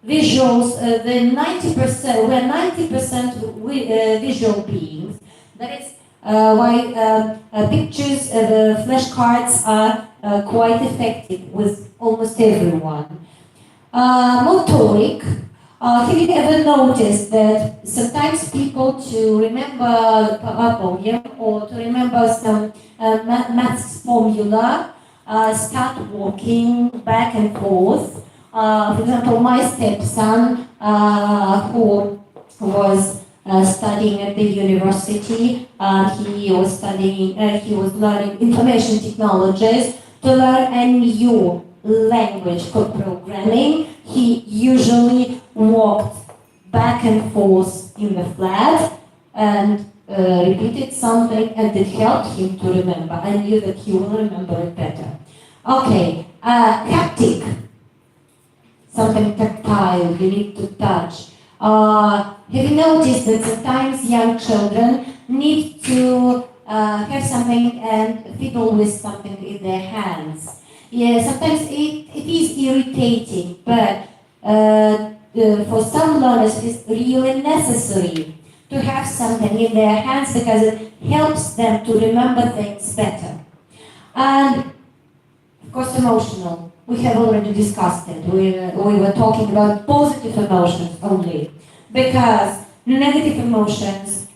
visuals, we're 90% visual beings. That is why pictures, flashcards are quite effective with almost everyone. Motoric. Have you ever noticed that sometimes people, to remember a poem or to remember some maths formula, start walking back and forth? For example, my stepson, who was studying at the university, he was learning information technologies. To learn a new language for programming, he usually walked back and forth in the flat and repeated something, and it helped him to remember. I knew that he will remember it better. Okay, haptic, something tactile, you need to touch. Have you noticed that sometimes young children need to have something and fiddle with something in their hands? Yeah, sometimes it is irritating, but for some learners it's really necessary to have something in their hands because it helps them to remember things better. And of course, emotional. We have already discussed it. We were talking about positive emotions only, because negative emotions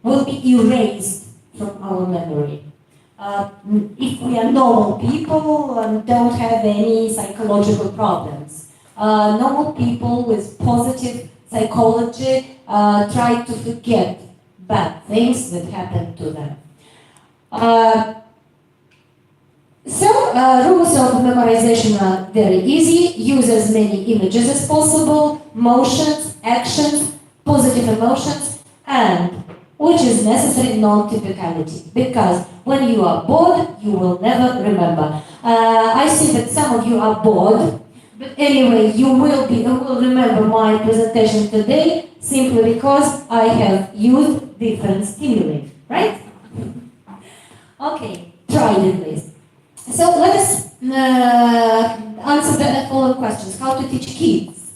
will be erased from our memory. If we are normal people and don't have any psychological problems. Normal people with positive psychology try to forget bad things that happen to them. Rules of memorization are very easy. Use as many images as possible, motions, actions, positive emotions, and, which is necessary, non-typicality. Because when you are bored, you will never remember. I see that some of you are bored, but anyway, you will remember my presentation today simply because I have used different stimuli, right? Okay, try it please. So let us answer the following questions. How to teach kids?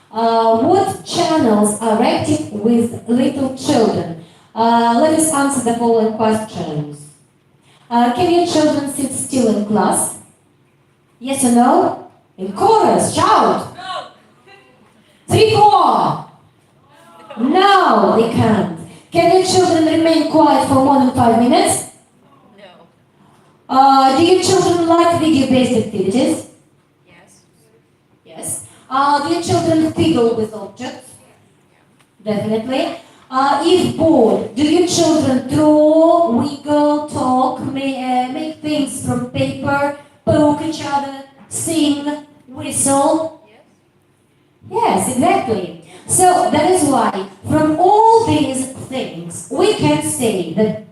What channels are active with little children? Let us answer the following questions. Can your children sit still in class? Yes or no? In chorus, shout! No! 3, 4! No, they can't. Can your children remain quiet for more than 5 minutes? Do your children like video-based activities? Yes. Yes. Do your children fiddle with objects? Definitely. If bored, do your children draw, wiggle, talk, make things from paper, poke each other, sing, whistle? Yes, exactly. So that is why from all these things we can say that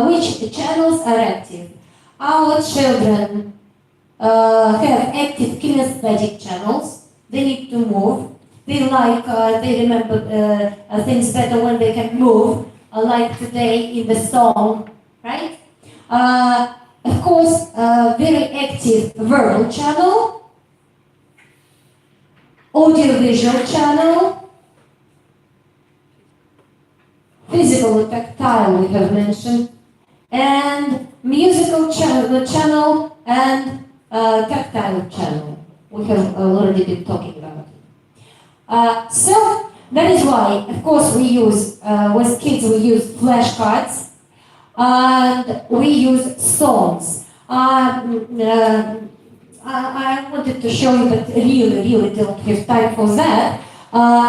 which channels are active. Our children have active kinesthetic channels. They need to move. They remember things better when they can move, like today in the song, right? Of course, very active verbal channel, audiovisual channel, physical and tactile we have mentioned, and musical channel and tactile channel. We have already been talking about it. So that is why, of course, we use, with kids, we use flashcards and we use songs. I wanted to show you, but really don't have time for that.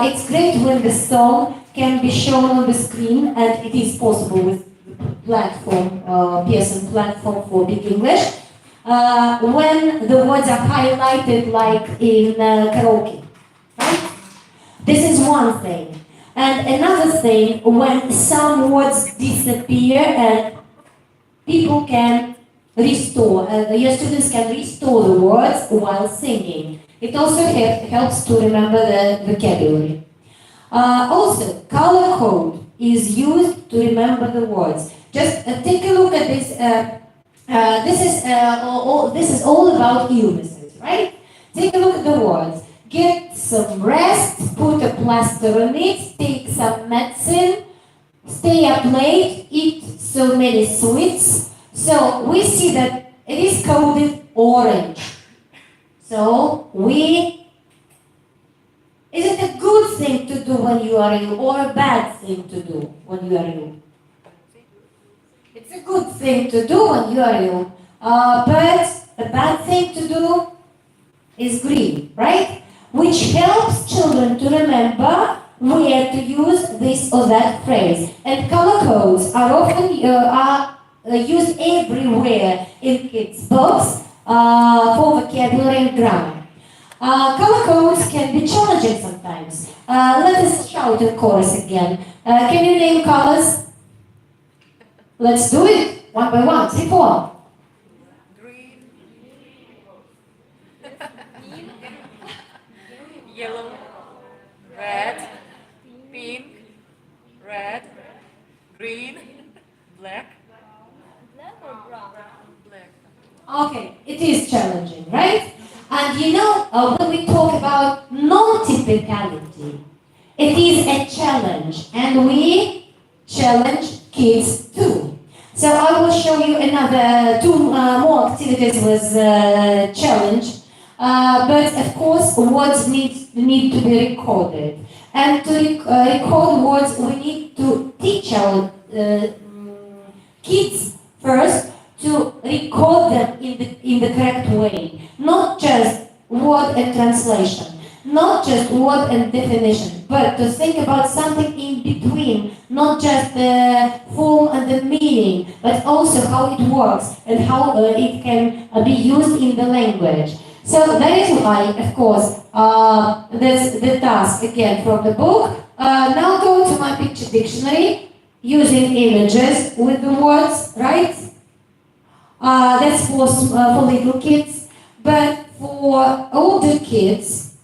It's great when the song can be shown on the screen, and it is possible with the platform, PSN platform for Big English, when the words are highlighted like in karaoke, right? This is one thing. And another thing, when some words disappear and people can restore, your students can restore the words while singing. It also helps to remember the vocabulary. Also, color code is used to remember the words. Just take a look at this. This is all about illnesses, right? Take a look at the words. Get some rest, put a plaster on it, take some medicine, stay up late, eat so many sweets. So we see that it is coded orange. So is it a good thing to do when you are ill or a bad thing to do when you are ill? It's a good thing to do when you are ill, but the bad thing to do is green, right? Which helps children to remember where to use this or that phrase. And color codes are often used everywhere in kids' books for vocabulary and grammar. Color codes can be challenging sometimes. Let us shout in chorus again. Can you name colors? Let's do it one by one. 3, 4. Yellow, red, pink, red, green, black. Black or brown? Black. Okay, it is challenging, right? And you know, when we talk about non-typicality, it is a challenge, and we challenge kids too. So I will show you another 2 more activities with challenge. But of course, words need to be recorded. And to record words, we need to teach our kids first to record them in the correct way. Not just word and translation, not just word and definition, but to think about something in between, not just the form and the meaning, but also how it works and how it can be used in the language. So that is why, of course, that's the task again from the book. Now go to my picture dictionary using images with the words, right? That's for little kids, but for older kids,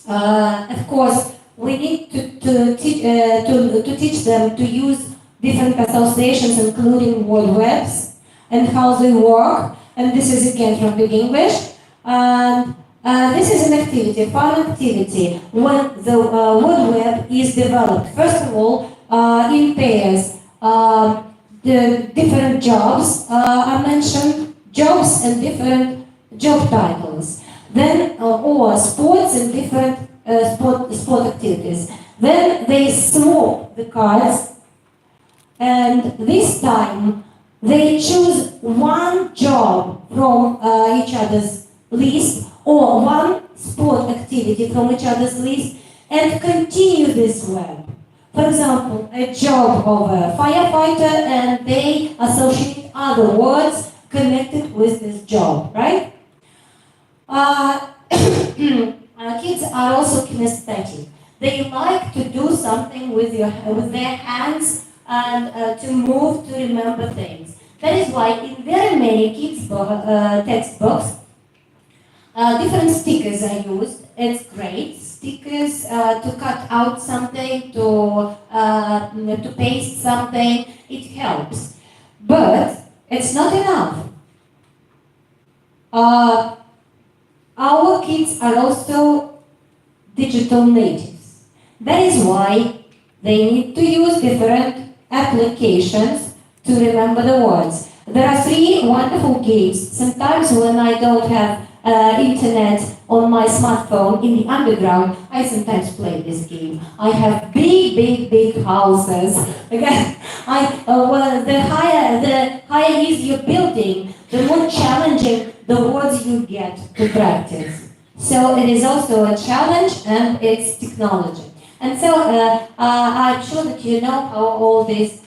of course, we need to teach them to use different associations, including word webs and how they work. And this is again from Big English. And this is an activity, a fun activity, when the word web is developed. First of all, in pairs, the different jobs are mentioned, jobs and different job titles. Then, or sports and different sport activities. Then they swap the cards, and this time they choose one job from each other's list or one sport activity from each other's list and continue this web. For example, a job of a firefighter, and they associate other words connected with this job, right? Kids are also kinesthetic. They like to do something with their hands and to move, to remember things. That is why in very many kids' textbooks, different stickers are used. It's great. Stickers to cut out something, to paste something. It helps. But it's not enough. Our kids are also digital natives. That is why they need to use different applications to remember the words. There are 3 wonderful games. Sometimes when I don't have internet on my smartphone in the underground, I sometimes play this game. I have big houses. Again, the higher is your building, the more challenging the words you get to practice. So it is also a challenge, and it's technology. And so I'm sure that you know how all these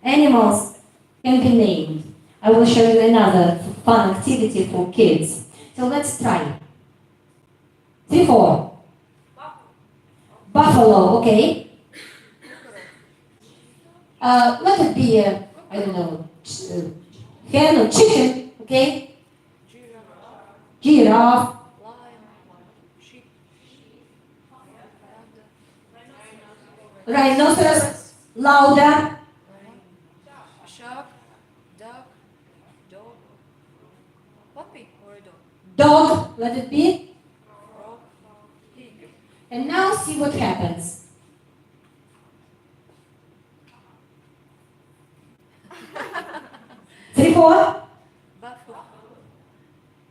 animals can be named. I will show you another fun activity for kids. So let's try. 3, 4. Buffalo, okay. Let it be a, I don't know, hen or chicken, okay? Giraffe. Rhinoceros, louder. Shark, duck, dog, puppy or a dog. Dog, let it be. Frog, pig. And now see what happens. Three, 4. Buffalo,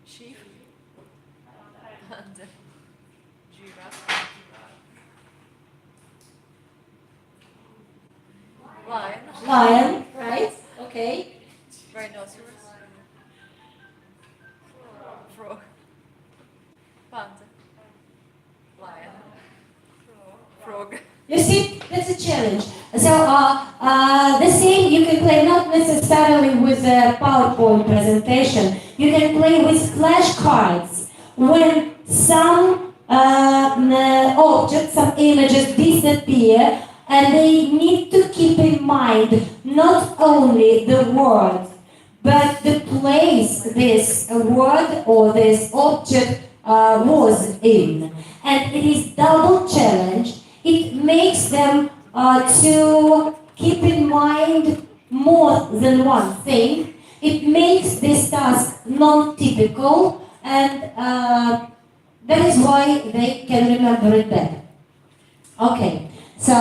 sheep, and giraffe. Lion. Lion, right? Okay. Rhinoceros. Frog. Panther. Lion. Frog. You see, that's a challenge. So the same you can play not necessarily with a PowerPoint presentation. You can play with flashcards when some objects, some images disappear, and they need to keep in mind not only the word, but the place this word or this object was in. And it is double challenge. It makes them to keep in mind more than one thing. It makes this task non-typical, and that is why they can remember it better. Okay, so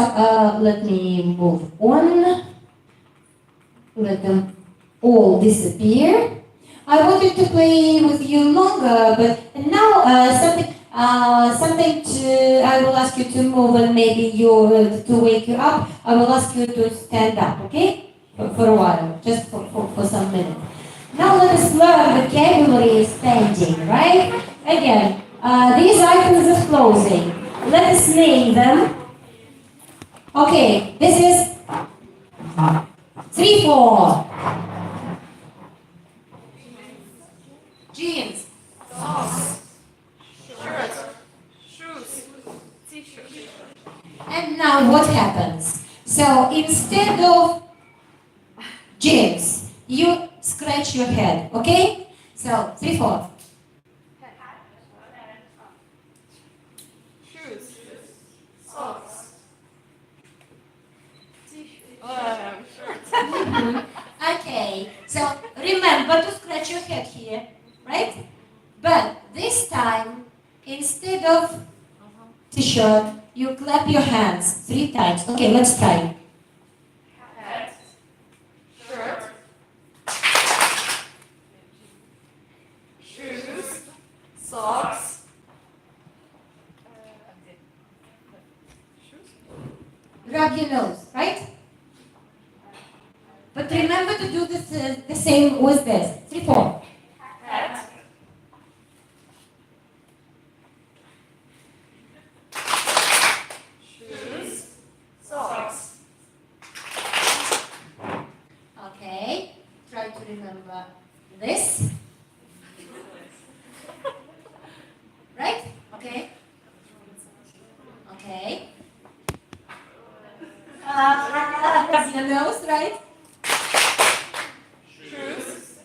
let me move on. Let them all disappear. I wanted to play with you longer, but now something I will ask you to move, and maybe to wake you up. I will ask you to stand up, okay? For a while, just for some minutes. Now let us learn vocabulary standing, right? Again, these items are clothing. Let us name them. Okay, this is 3, 4. Jeans. Socks. Shirts. Shoes. T-shirt. And now what happens? So instead of jeans, you scratch your head, okay? So 3, 4. Shoes. Socks. T-shirt. Shirt. Okay, so remember to scratch your head here, right? But this time, instead of t-shirt, you clap your hands 3 times. Okay, let's try. Hat. Shirt. Shoes. Socks. Rub your nose, right? But remember to do this the same with this. 3, 4. Hat. Shoes. Socks. Okay, try to remember this. Right? Okay. Okay. Rub your nose, right? Shoes.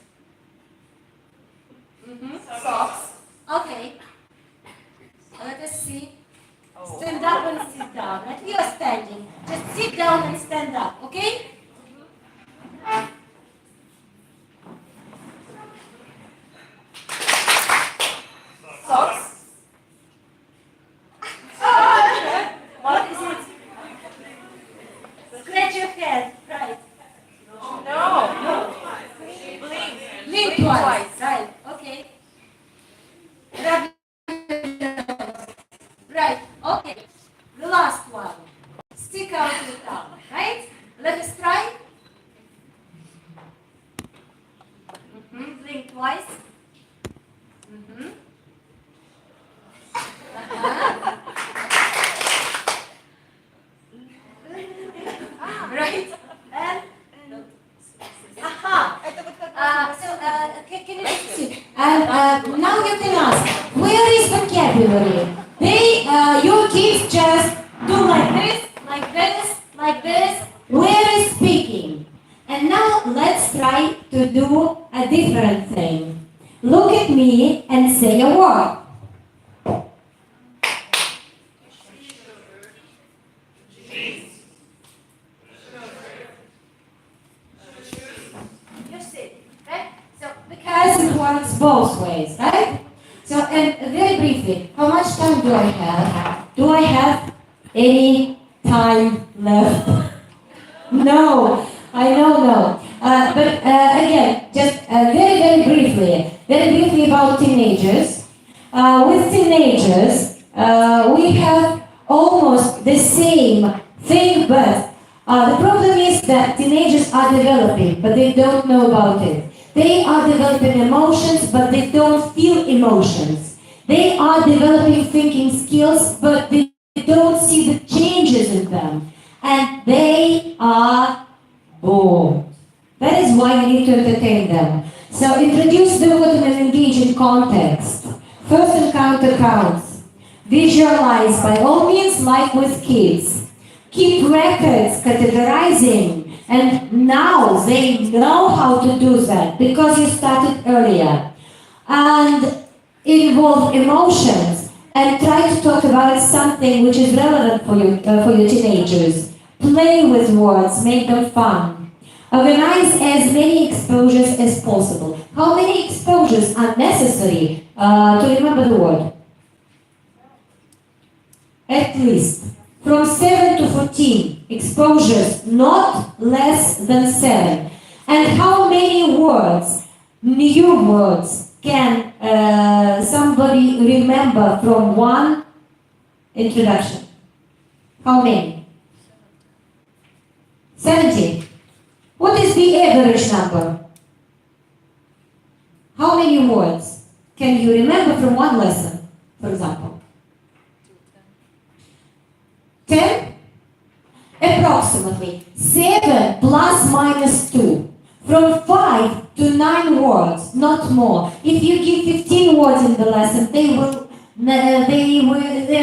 Socks. Okay. Let us see. Stand up and sit down. Right? You are standing. Just sit down and stand up, okay? Socks. What is it? Scratch your head. Right. No. Blink. Blink twice. Right. Okay. Okay, the last one. Stick out your tongue, right? Let us try. Blink twice. Right? And can you see? And now you can ask, where is vocabulary? Your kids just do like this, like this, like this. Where is speaking? And now let's try to do a different thing. Look at me and say a word. You see, right? So because it works both ways, right? So and very briefly, how much time do I have? Do I have any time left? No, I know no. But again, just very briefly about teenagers. With teenagers, we have almost the same thing, but the problem is that teenagers are developing, but they don't know about it. They are developing emotions, but they don't feel emotions. They are developing thinking skills, but they don't see the changes in them. And they are bored. That is why you need to entertain them. So introduce the word in an engaging context. First encounter counts. Visualize by all means, like with kids. Keep records, categorizing. And now they know how to do that because you started earlier. And involve emotions. And try to talk about something which is relevant for your teenagers. Play with words, make them fun. Organize as many exposures as possible. How many exposures are necessary to remember the word? At least. From 7 to 14 exposures, not less than 7. And how many words, new words, can somebody remember from one introduction? How many? 70. What is the average number? How many words can you remember from one lesson, for example? 10? Approximately. 7 plus minus 2. From 5 to 9 words, not more. If you give 15 words in the lesson, they're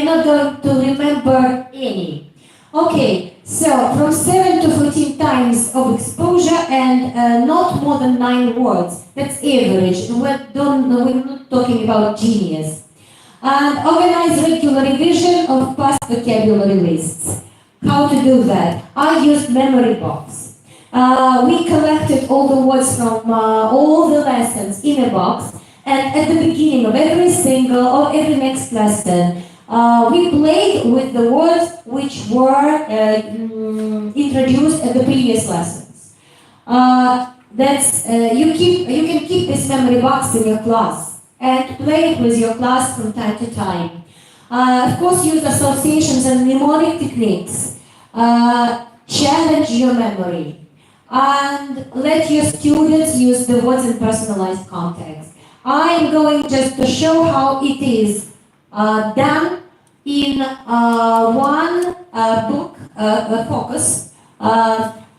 not going to remember any. Okay, so from 7 to 14 times of exposure and not more than 9 words. That's average. We're not talking about genius. And organize regular revision of past vocabulary lists. How to do that? I used memory box. We collected all the words from all the lessons in a box, and at the beginning of every single or every next lesson, we played with the words which were introduced at the previous lessons. You can keep this memory box in your class and play it with your class from time to time. Of course, use associations and mnemonic techniques. Challenge your memory. And let your students use the words in personalized context. I am going just to show how it is done in one book, focus,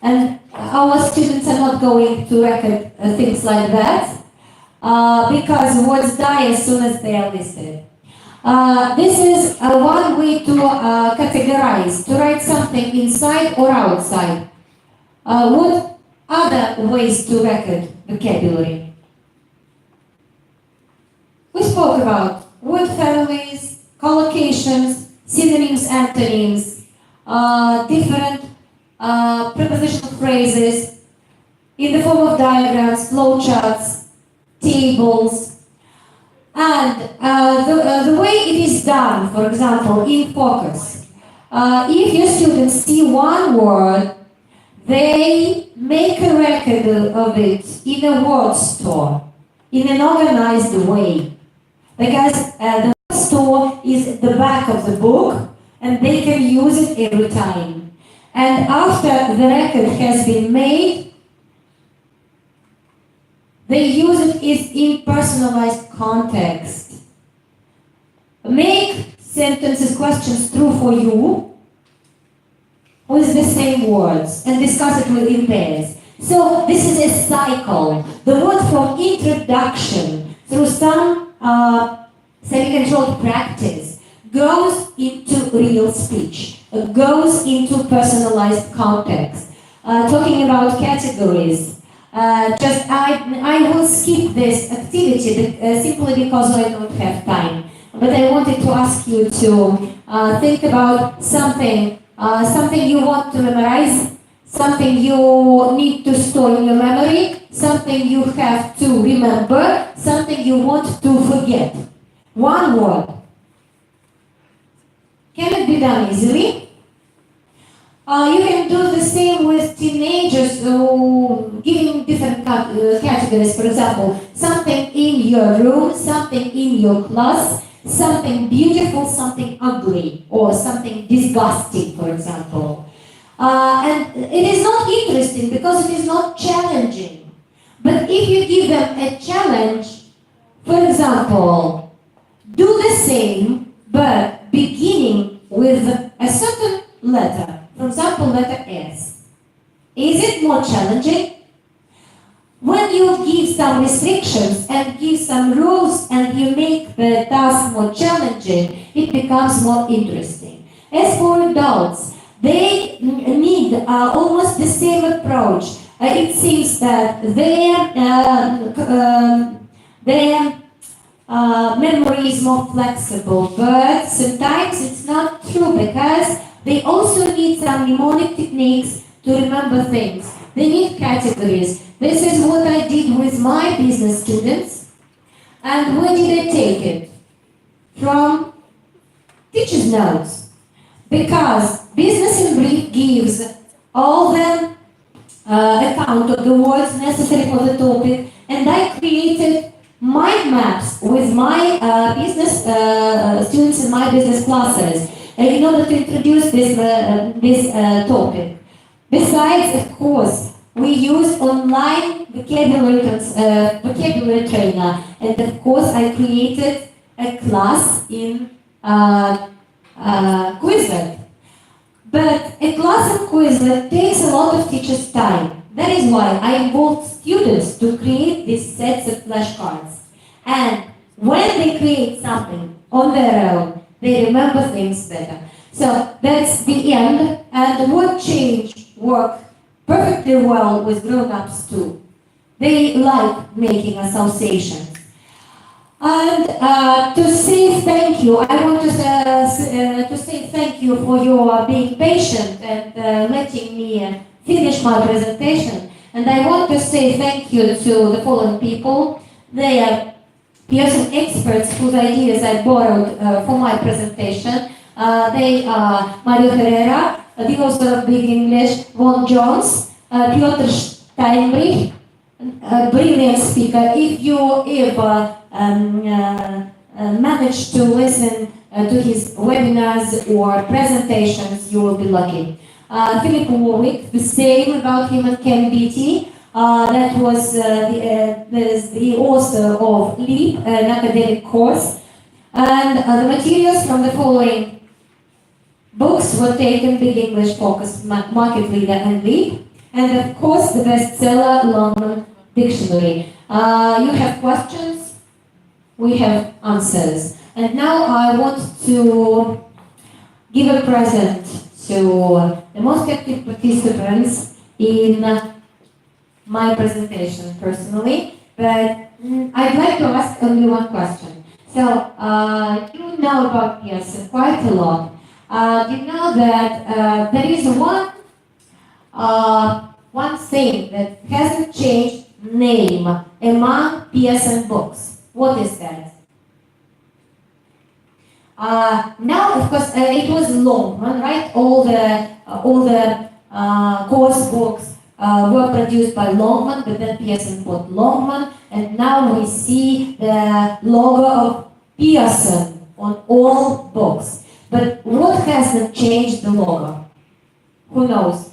and our students are not going to record things like that because words die as soon as they are listed. This is one way to categorize, to write something inside or outside. What other ways to record vocabulary? We spoke about word families, collocations, synonyms, antonyms, different prepositional phrases in the form of diagrams, flowcharts, tables. And the way it is done, for example, in focus, if your students see one word, they make a record of it in a word store, in an organized way. Because the word store is at the back of the book, and they can use it every time. And after the record has been made, they use it in personalized context. Make sentences, questions true for you with the same words and discuss it in pairs. So this is a cycle. The word from introduction through some semi-controlled practice goes into real speech, goes into personalized context. Talking about categories, I will skip this activity simply because I don't have time. But I wanted to ask you to think about something you want to memorize, something you need to store in your memory, something you have to remember, something you want to forget. One word. Can it be done easily? You can do the same with teenagers, giving different categories. For example, something in your room, something in your class, something beautiful, something ugly, or something disgusting, for example. And it is not interesting because it is not challenging. But if you give them a challenge, for example, do the same, but beginning with a certain letter. For example, letter S. Is it more challenging? When you give some restrictions and give some rules and you make the task more challenging, it becomes more interesting. As for adults, they need almost the same approach. It seems that their memory is more flexible, but sometimes it's not true because they also need some mnemonic techniques to remember things. They need categories. This is what I did with my business students. And where did I take it? From teacher's notes. Because business in brief gives all the account of the words necessary for the topic, and I created mind maps with my business students in my business classes in order to introduce this topic. Besides, of course, we use online vocabulary trainer, and of course, I created a class in Quizlet. But a class in Quizlet takes a lot of teachers' time. That is why I involved students to create these sets of flashcards. And when they create something on their own, they remember things better. So that's the end. And the word change worked perfectly well with grown-ups too. They like making associations. And to say thank you, I want to say thank you for your being patient and letting me finish my presentation. And I want to say thank you to the following people. They are Pearson experts whose ideas I borrowed for my presentation. They are Mario Herrera, the author of Big English, Von Jones, Piotr Steinbrich, a brilliant speaker. If you ever manage to listen to his webinars or presentations, you will be lucky. Philip Warwick, the same about him and Ken Beatty. That was the author of LEAP, an academic course. And the materials from the following books were taken: Big English, Focus, Market Leader, and LEAP. And of course, the bestseller, London Dictionary. You have questions, we have answers. And now I want to give a present to the most active participants in my presentation personally, but I'd like to ask only one question. So, you know about Pearson quite a lot. You know that there is one thing that hasn't changed name among Pearson books. What is that? Now, of course, it was Longman, right? All the course books were produced by Longman, but then Pearson bought Longman, and now we see the logo of Pearson on all books. But what hasn't changed the logo? Who knows?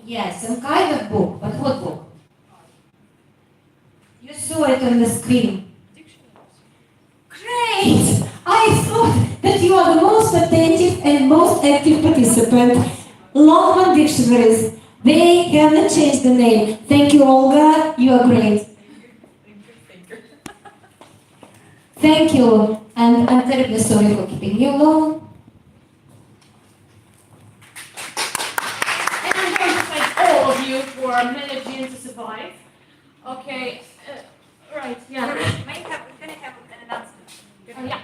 Yes, some kind of book, but what book? You saw it on the screen. Great! I thought that you are the most attentive and most active participant. Longman dictionaries. They haven't changed the name. Thank you, Olga. You are great. Thank you. And I'm terribly sorry for keeping you long. And I'm going to thank all of you for managing to survive. Okay, right, yeah. We're going to have an announcement. Yeah.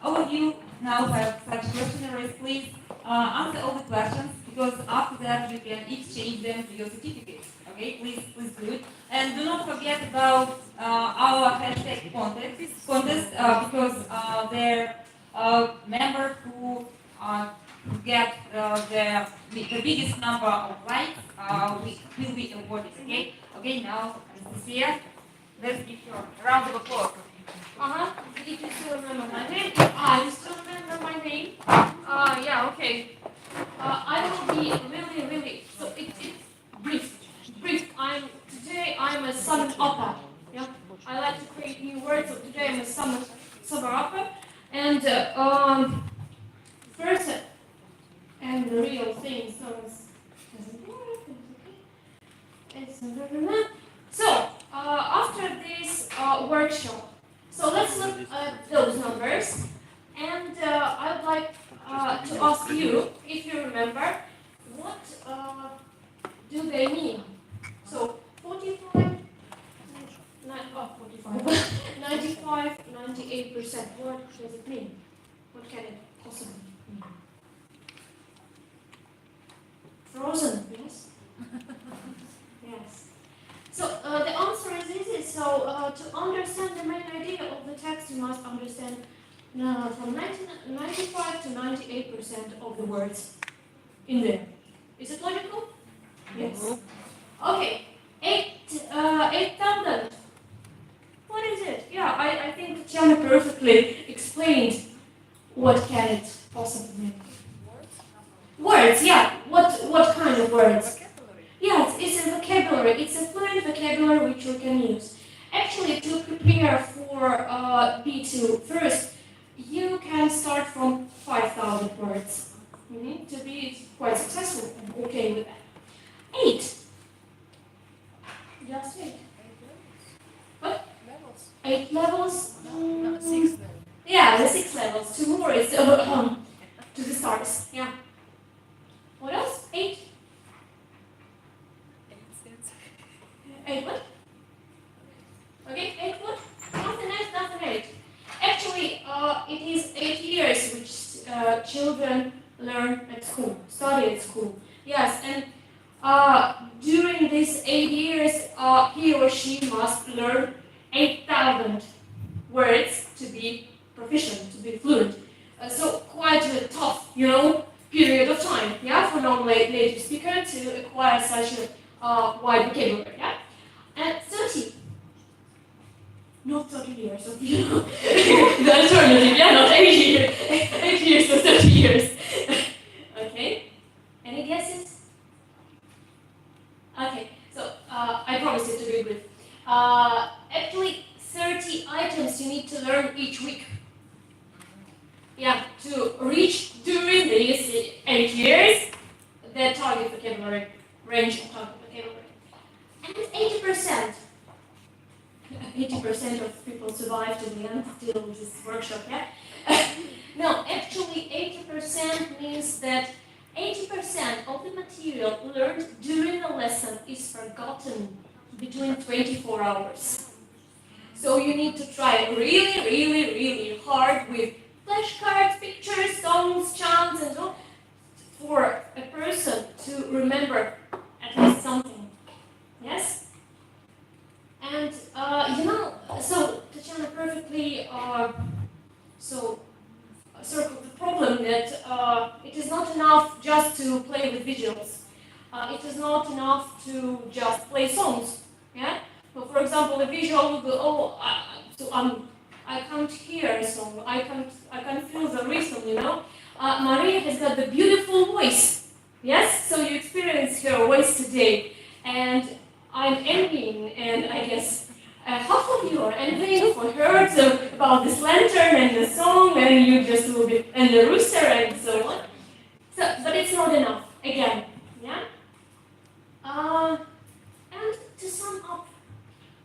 All of you now have such questionnaires. Please answer all the questions, because after that you can exchange them to your certificates. Okay, please do it. And do not forget about our hashtag contest, because their member who get the biggest number of likes will be awarded. Okay. Okay. Now, Anastasia, let's give you a round of applause. If you still remember my name, I still remember my name. Yeah, okay. I will be really, so it's brief. Today I'm a summer upper. Yeah, I like to create new words, so today I'm a summer upper. And first, and the real thing, so after this workshop, so let's look at those numbers, and I would like to ask you, if you remember, what do they mean? So 45, 95, 98%, what does it mean? What can it possibly mean? Frozen, yes? Yes. So the answer is easy. So to understand the main idea of the text, you must understand from 95 to 98% of the words in there. Is it logical? Yes. Okay. 8,000. What is it? Yeah, I think Tiana perfectly explained what can it possibly mean. Words, yeah. What kind of words? Yes, it's a vocabulary. It's a fluent vocabulary which you can use. Actually, to prepare for B2 first, you can start from 5,000 words. You need to be quite successful and okay with that. 8. Just 8. What? 8 levels? 6 levels. Yeah, the 6 levels. 2 more is to the stars. Yeah. What else? 8. 8 what? Okay, 8 what? Nothing 8. Actually, it is 8 years which children learn at school, study at school. Yes, and during these 8 years, he or she must learn 8,000 words to be proficient, to be fluent. So quite a tough, period of time, yeah, for non-native speaker to acquire such a wide vocabulary, yeah. And 30. Not 30 years, so the alternative, yeah, not 8 years. 8 years or 30 years. Okay. Any guesses? Okay, so I promise you to be brief. Actually, 30 items you need to learn each week. Yeah, to reach during these 8 years the target vocabulary, range of target vocabulary. And 80%. 80% of people survive to the end till this workshop, yeah? No, actually 80% means that 80% of the material learned during a lesson is forgotten between 24 hours. So you need to try really hard with flashcards, pictures, songs, chants, and so for a person to remember at least something. Yes? And so Tatiana perfectly circled the problem that it is not enough just to play with visuals. It is not enough to just play songs. Yeah. So for example, the visual will go, So I can't hear a song. I can't feel the rhythm. You know, Maria has got the beautiful voice. Yes, so you experience her voice today, and I'm envying, and I guess half of you are envying for her about this lantern and the song, and you just will be and the rooster and so on. So, but it's not enough. Again, yeah. And to sum up,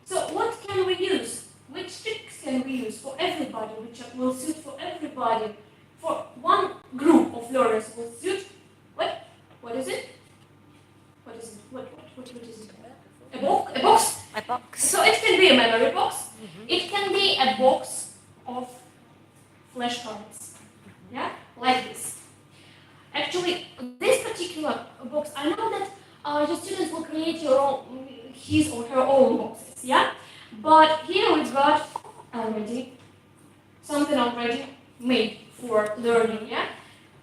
so what can we use? Which tricks can we use for everybody, which will suit for everybody? For one group of learners will suit what? What is it? What is it? What is it? A box? A box? A box. So it can be a memory box. It can be a box of flashcards. Yeah? Like this. Actually, this particular box, I know that your students will create his or her own boxes, yeah? But here we've got already something already made for learning, yeah?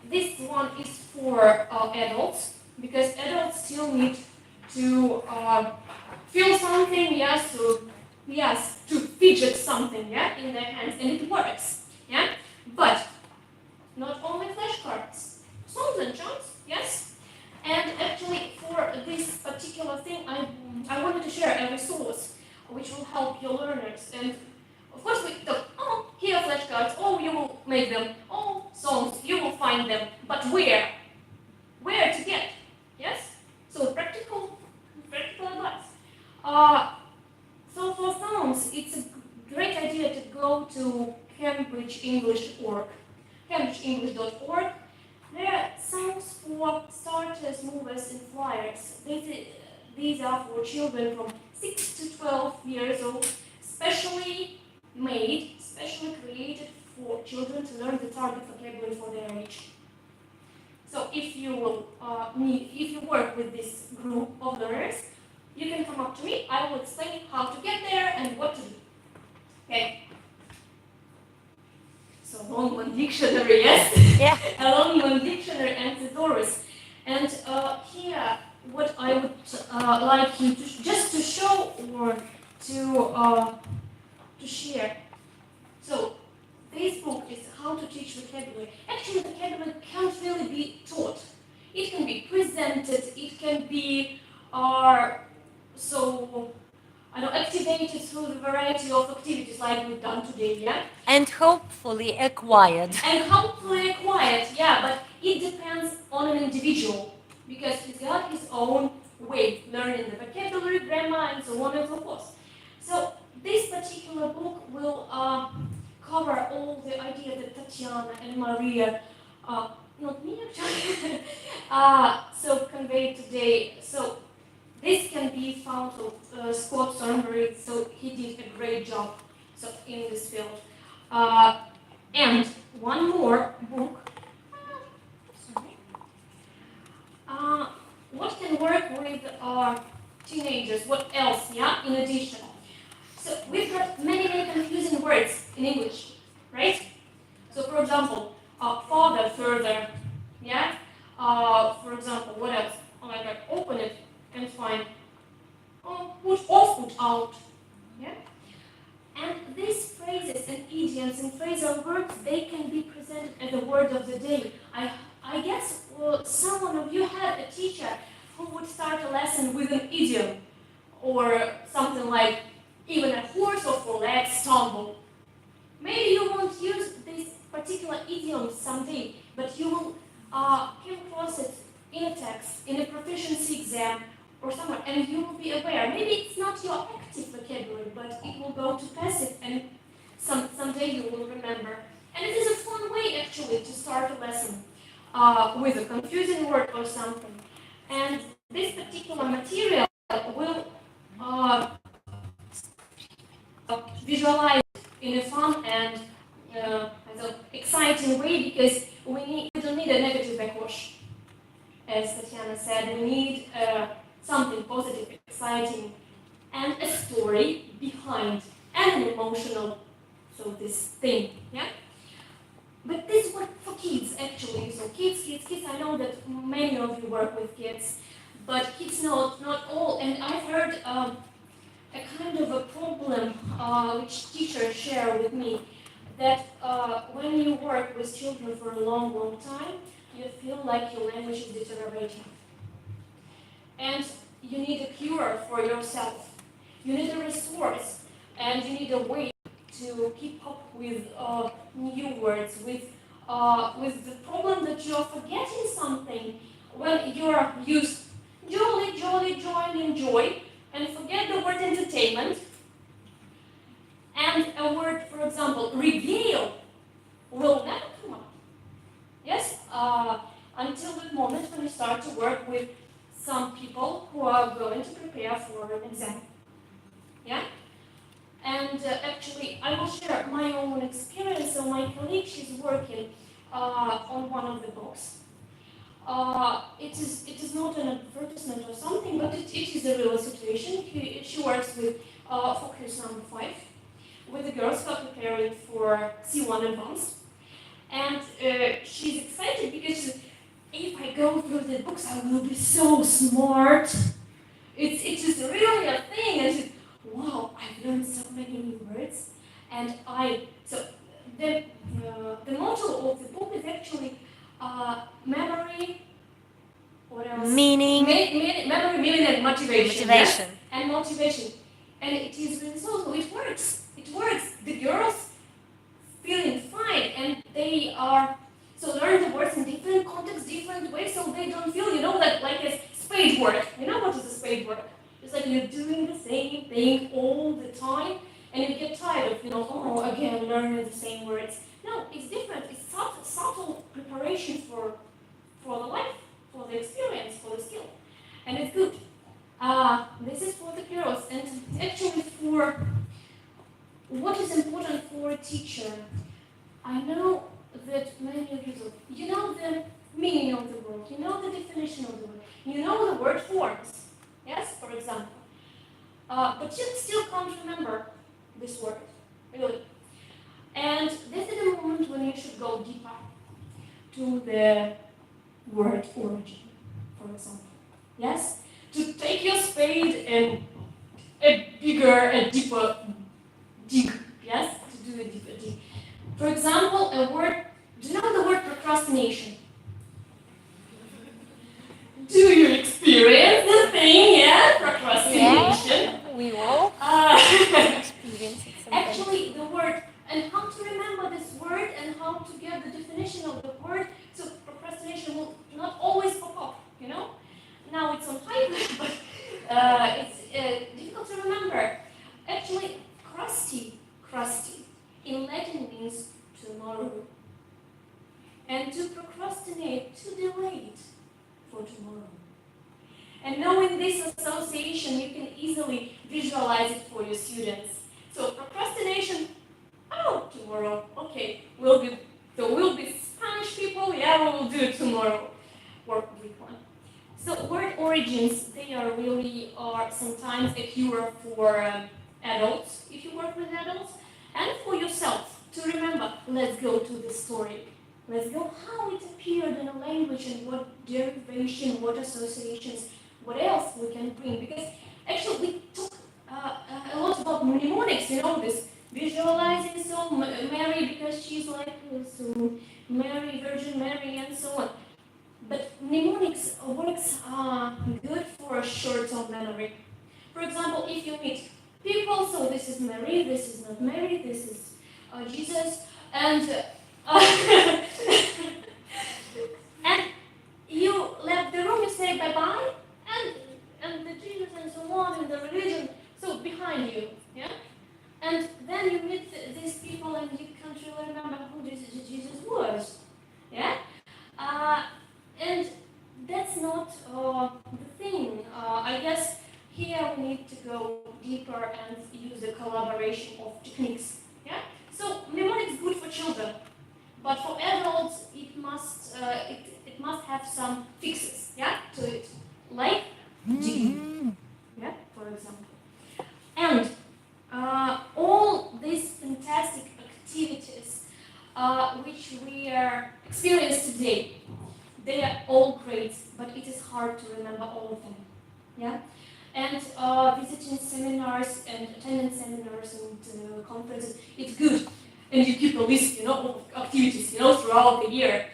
This one is for adults, because adults still need to feel something, yes, to fidget something, yeah, in their hands, and it works, yeah? But not only flashcards, songs and chants, yes? And actually, for this particular thing, I wanted to share a resource which will help your learners. And of course, we thought, oh, here are flashcards, oh, you will make them, oh, songs, you will find them, but where? Where to get? Yes? So practical advice. So for songs, it's a great idea to go to cambridgeenglish.org. cambridgeenglish.org. There are songs for starters, movers, and flyers. These are for children from 6 to 12 years old, specially made, specially created for children to learn the target vocabulary for their age. So if you will if you work with this group of learners, you can come up to me. I will explain how to get there and what to do. Okay. So Longman dictionary, yes? Yeah. A Longman dictionary and thesaurus. And here, what I would like you to just to show or to share. So this book is how to teach vocabulary. Actually, vocabulary can't really be taught. It can be presented. It can be activated through the variety of activities like we've done today, yeah? And hopefully acquired. And hopefully acquired, yeah, but it depends on an individual because he's got his own way learning the vocabulary, grammar, and so on and so forth. So this particular book will cover all the ideas that Tatiana and Maria, not me actually, so conveyed today. So this can be found on Scott Thornbury, so he did a great job in this field. And one more book. What can work with teenagers? What else, yeah, in addition? So we've got many confusing words in English, right? So for example, father, further, yeah? For example, what else? Like open it and find put off, put out, yeah? And these phrases and idioms and phrasal verbs, they can be presented as the word of the day. I guess someone of you had a teacher who would start a lesson with an idiom or something like even a horse or four legs stumble. Maybe you won't use this particular idiom someday, but you will come across it in a text, in a proficiency exam, or somewhere, and you will be aware. Maybe it's not your active vocabulary, but it will go to passive, and someday you will remember. And it is a fun way, actually, to start a lesson with a confusing word or something. And this particular material will visualize in a fun and exciting way, because we don't need a negative backwash. As Tatiana said, we need something positive, exciting, and a story behind, and an emotional, so this thing, yeah? But this works for kids, actually. So kids, I know that many of you work with kids, but kids not all. And I've heard a kind of a problem which teachers share with me, that when you work with children for a long, long time, you feel like your language is deteriorating. And you need a cure for yourself. You need a resource, and you need a way to keep up with new words, with the problem that you're forgetting something when you're used jolly, jolly, joy, and enjoy, and forget the word entertainment, and a word, for example, regale, will never come up. Yes? Until the moment when you start to work with some people who are going to prepare for an exam. Yeah? And actually, I will share my own experience. So my colleague, she's working on one of the books. It is not an advertisement or something, but it is a real situation. She works with focus number 5, with the girls who are preparing for C1 advanced. And she's excited because if I go through the books, I will be so smart. It is really a thing. And she's, wow, I've learned so many new words. And so the motto of the book is actually memory, what else? Meaning. Memory, meaning, and motivation. Motivation. Yes? And motivation. And it is really so it works. It works. The girls feeling fine, and they are so learn the words in different contexts, different ways, so they don't feel, like a spade work. You know what is a spade work? It's like you're doing the same thing all the time, and you get tired of, again, learning the same words. No, it's different. It's subtle preparation for the life, for the experience, for the skill, and it's good. This is for the girls, and actually for what is important for a teacher. I know that many of you know the meaning of the word, you know the definition of the word, you know the word forms, yes, for example. But you still can't remember this word, really. And this is the moment when you should go deeper to the word origin, for example. Yes? To take your spade and a deeper dig, yes? To do a deeper dig. For example, do you know the word procrastination? Do you experience the thing, yeah? Procrastination. Yeah, we all experience it sometimes. Actually, the word, and how to remember this word and how to get the definition of the word, so procrastination will not always pop up, Now it's on hype, but it's difficult to remember. Actually, crusty, in Latin means tomorrow. And to procrastinate, to delay it for tomorrow. And knowing this association, you can easily visualize it for your students. So procrastination, tomorrow, okay, we'll be Spanish people, yeah, we will do it tomorrow. Or Greek one. So word origins, they are sometimes a cure for adults, if you work with adults, and for yourself to remember. Let's go to the story. Let's go how it appeared in a language and what derivation, what associations, what else we can bring. Because actually we talk a lot about mnemonics, this visualizing, so Mary because she's like so Mary, Virgin Mary, and so on. But mnemonics works good for a short-term memory. For example, if you meet people, so this is Mary, this is not Mary, this is Jesus, and and you left the room, you say bye-bye, and the Jesus and so on, and the religion, so behind you, yeah? And then you meet these people and you can't really remember who this Jesus was, yeah? And that's not the thing. I guess here we need to go deeper and use a collaboration of techniques. Yeah. So mnemonics is good for children, but for adults it must have some fixes. Yeah, to it, like G. Yeah, for example. And all these fantastic activities which we are experiencing today, they are all great, but it is hard to remember all of them. Yeah? and visiting seminars and attending seminars and conferences. It's good, and you keep a list, of activities, throughout the year.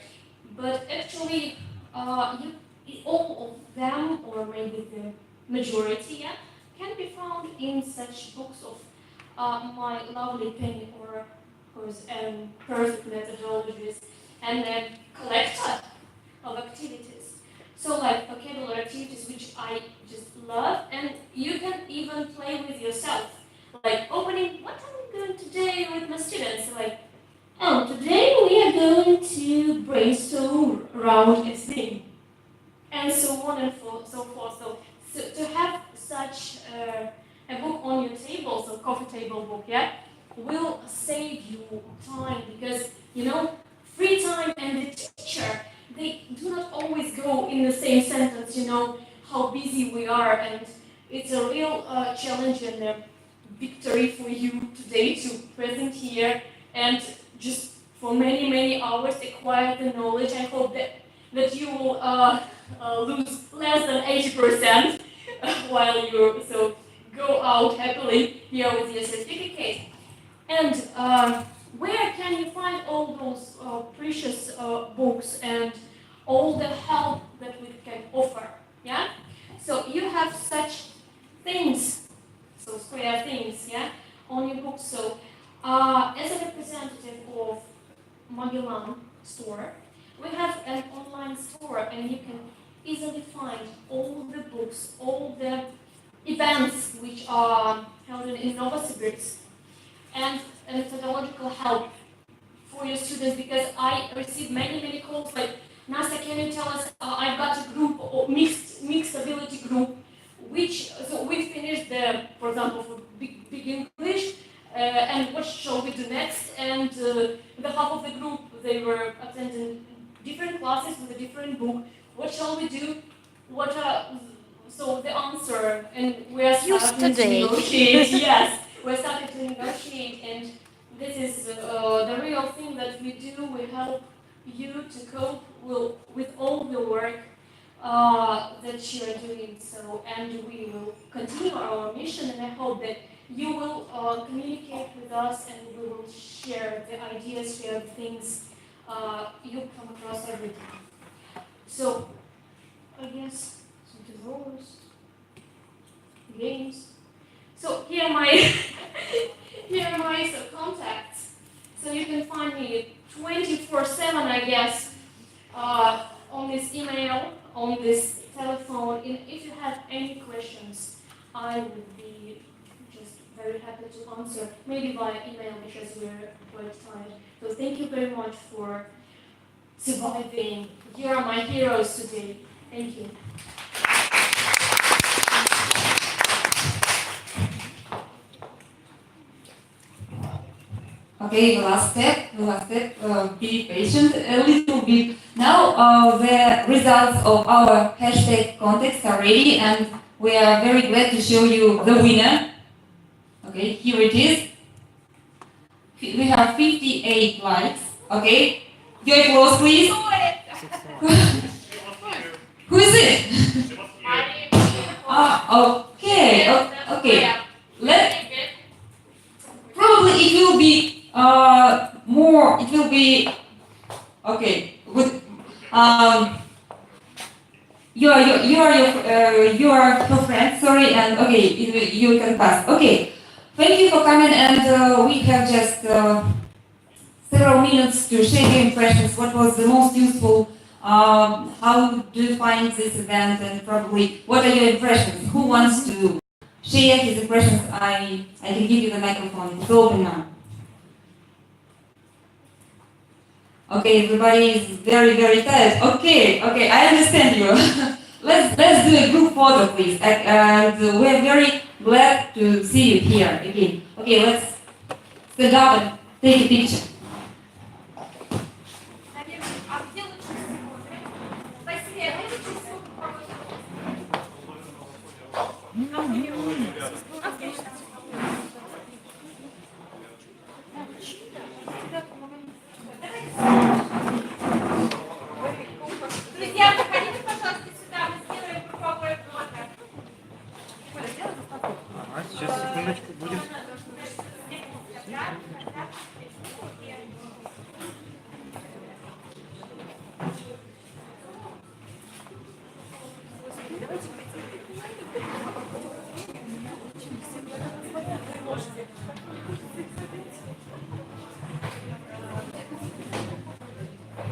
But actually, all of them, or maybe the majority, yeah, can be found in such books of my lovely Penny or course and perfect methodologies, and then collector of activities. So like vocabulary activities, which I just love, and you can even play with yourself. Like opening, what are we doing today with my students? Like, oh, today we are going to brainstorm around a thing, and so on and so forth. So to have such a book on your table, so coffee table book, yeah, will save you time because free time and the teacher, they do not always go in the same sentence. How busy we are, and it's a real challenge and a victory for you today to present here and just for many hours acquire the knowledge. I hope that you will lose less than 80% while you go out happily here with your certificate. And where can you find all those precious books and all the help that we can offer? Yeah. So you have such things, so square things, yeah, on your books. So as a representative of Magellan store, we have an online store, and you can easily find all the books, all the events which are held in Novosibirsk, and methodological help for your students, because I receive many calls like, Nasta, can you tell us, I've got a group, or mixed ability group, so we finished for example, for big English, and what shall we do next? And the half of the group, they were attending different classes with a different book. What shall we do? So the answer, and we are starting to negotiate. Yes, we're starting to negotiate, and this is the real thing that we do. We help you to cope with all the work that you are doing. So, and we will continue our mission, and I hope that you will communicate with us, and we will share the ideas, share the things you come across every time. So, I guess some tutorials, games. So here are my contacts. So you can find me 24/7, I guess, on this email, on this telephone. And if you have any questions, I would be just very happy to answer, maybe via email because we're quite tired. So thank you very much for surviving. You are my heroes today. Thank you. Okay, the last step, be patient a little bit. Now the results of our hashtag context are ready, and we are very glad to show you the winner. Okay, here it is. We have 58 likes. Okay, your applause, please. Who is it? Okay. Probably it will be more. It will be okay. Good. You are her friend. Sorry, and okay, you can pass. Okay. Thank you for coming, and we have just several minutes to share your impressions. What was the most useful? How do you find this event, and probably what are your impressions? Who wants to share his impressions? I can give you the microphone. It's open now. Okay, everybody is very tired. Okay, I understand you. let's do a group photo, please. And we're very glad to see you here again. Okay, let's stand up and take a picture. No.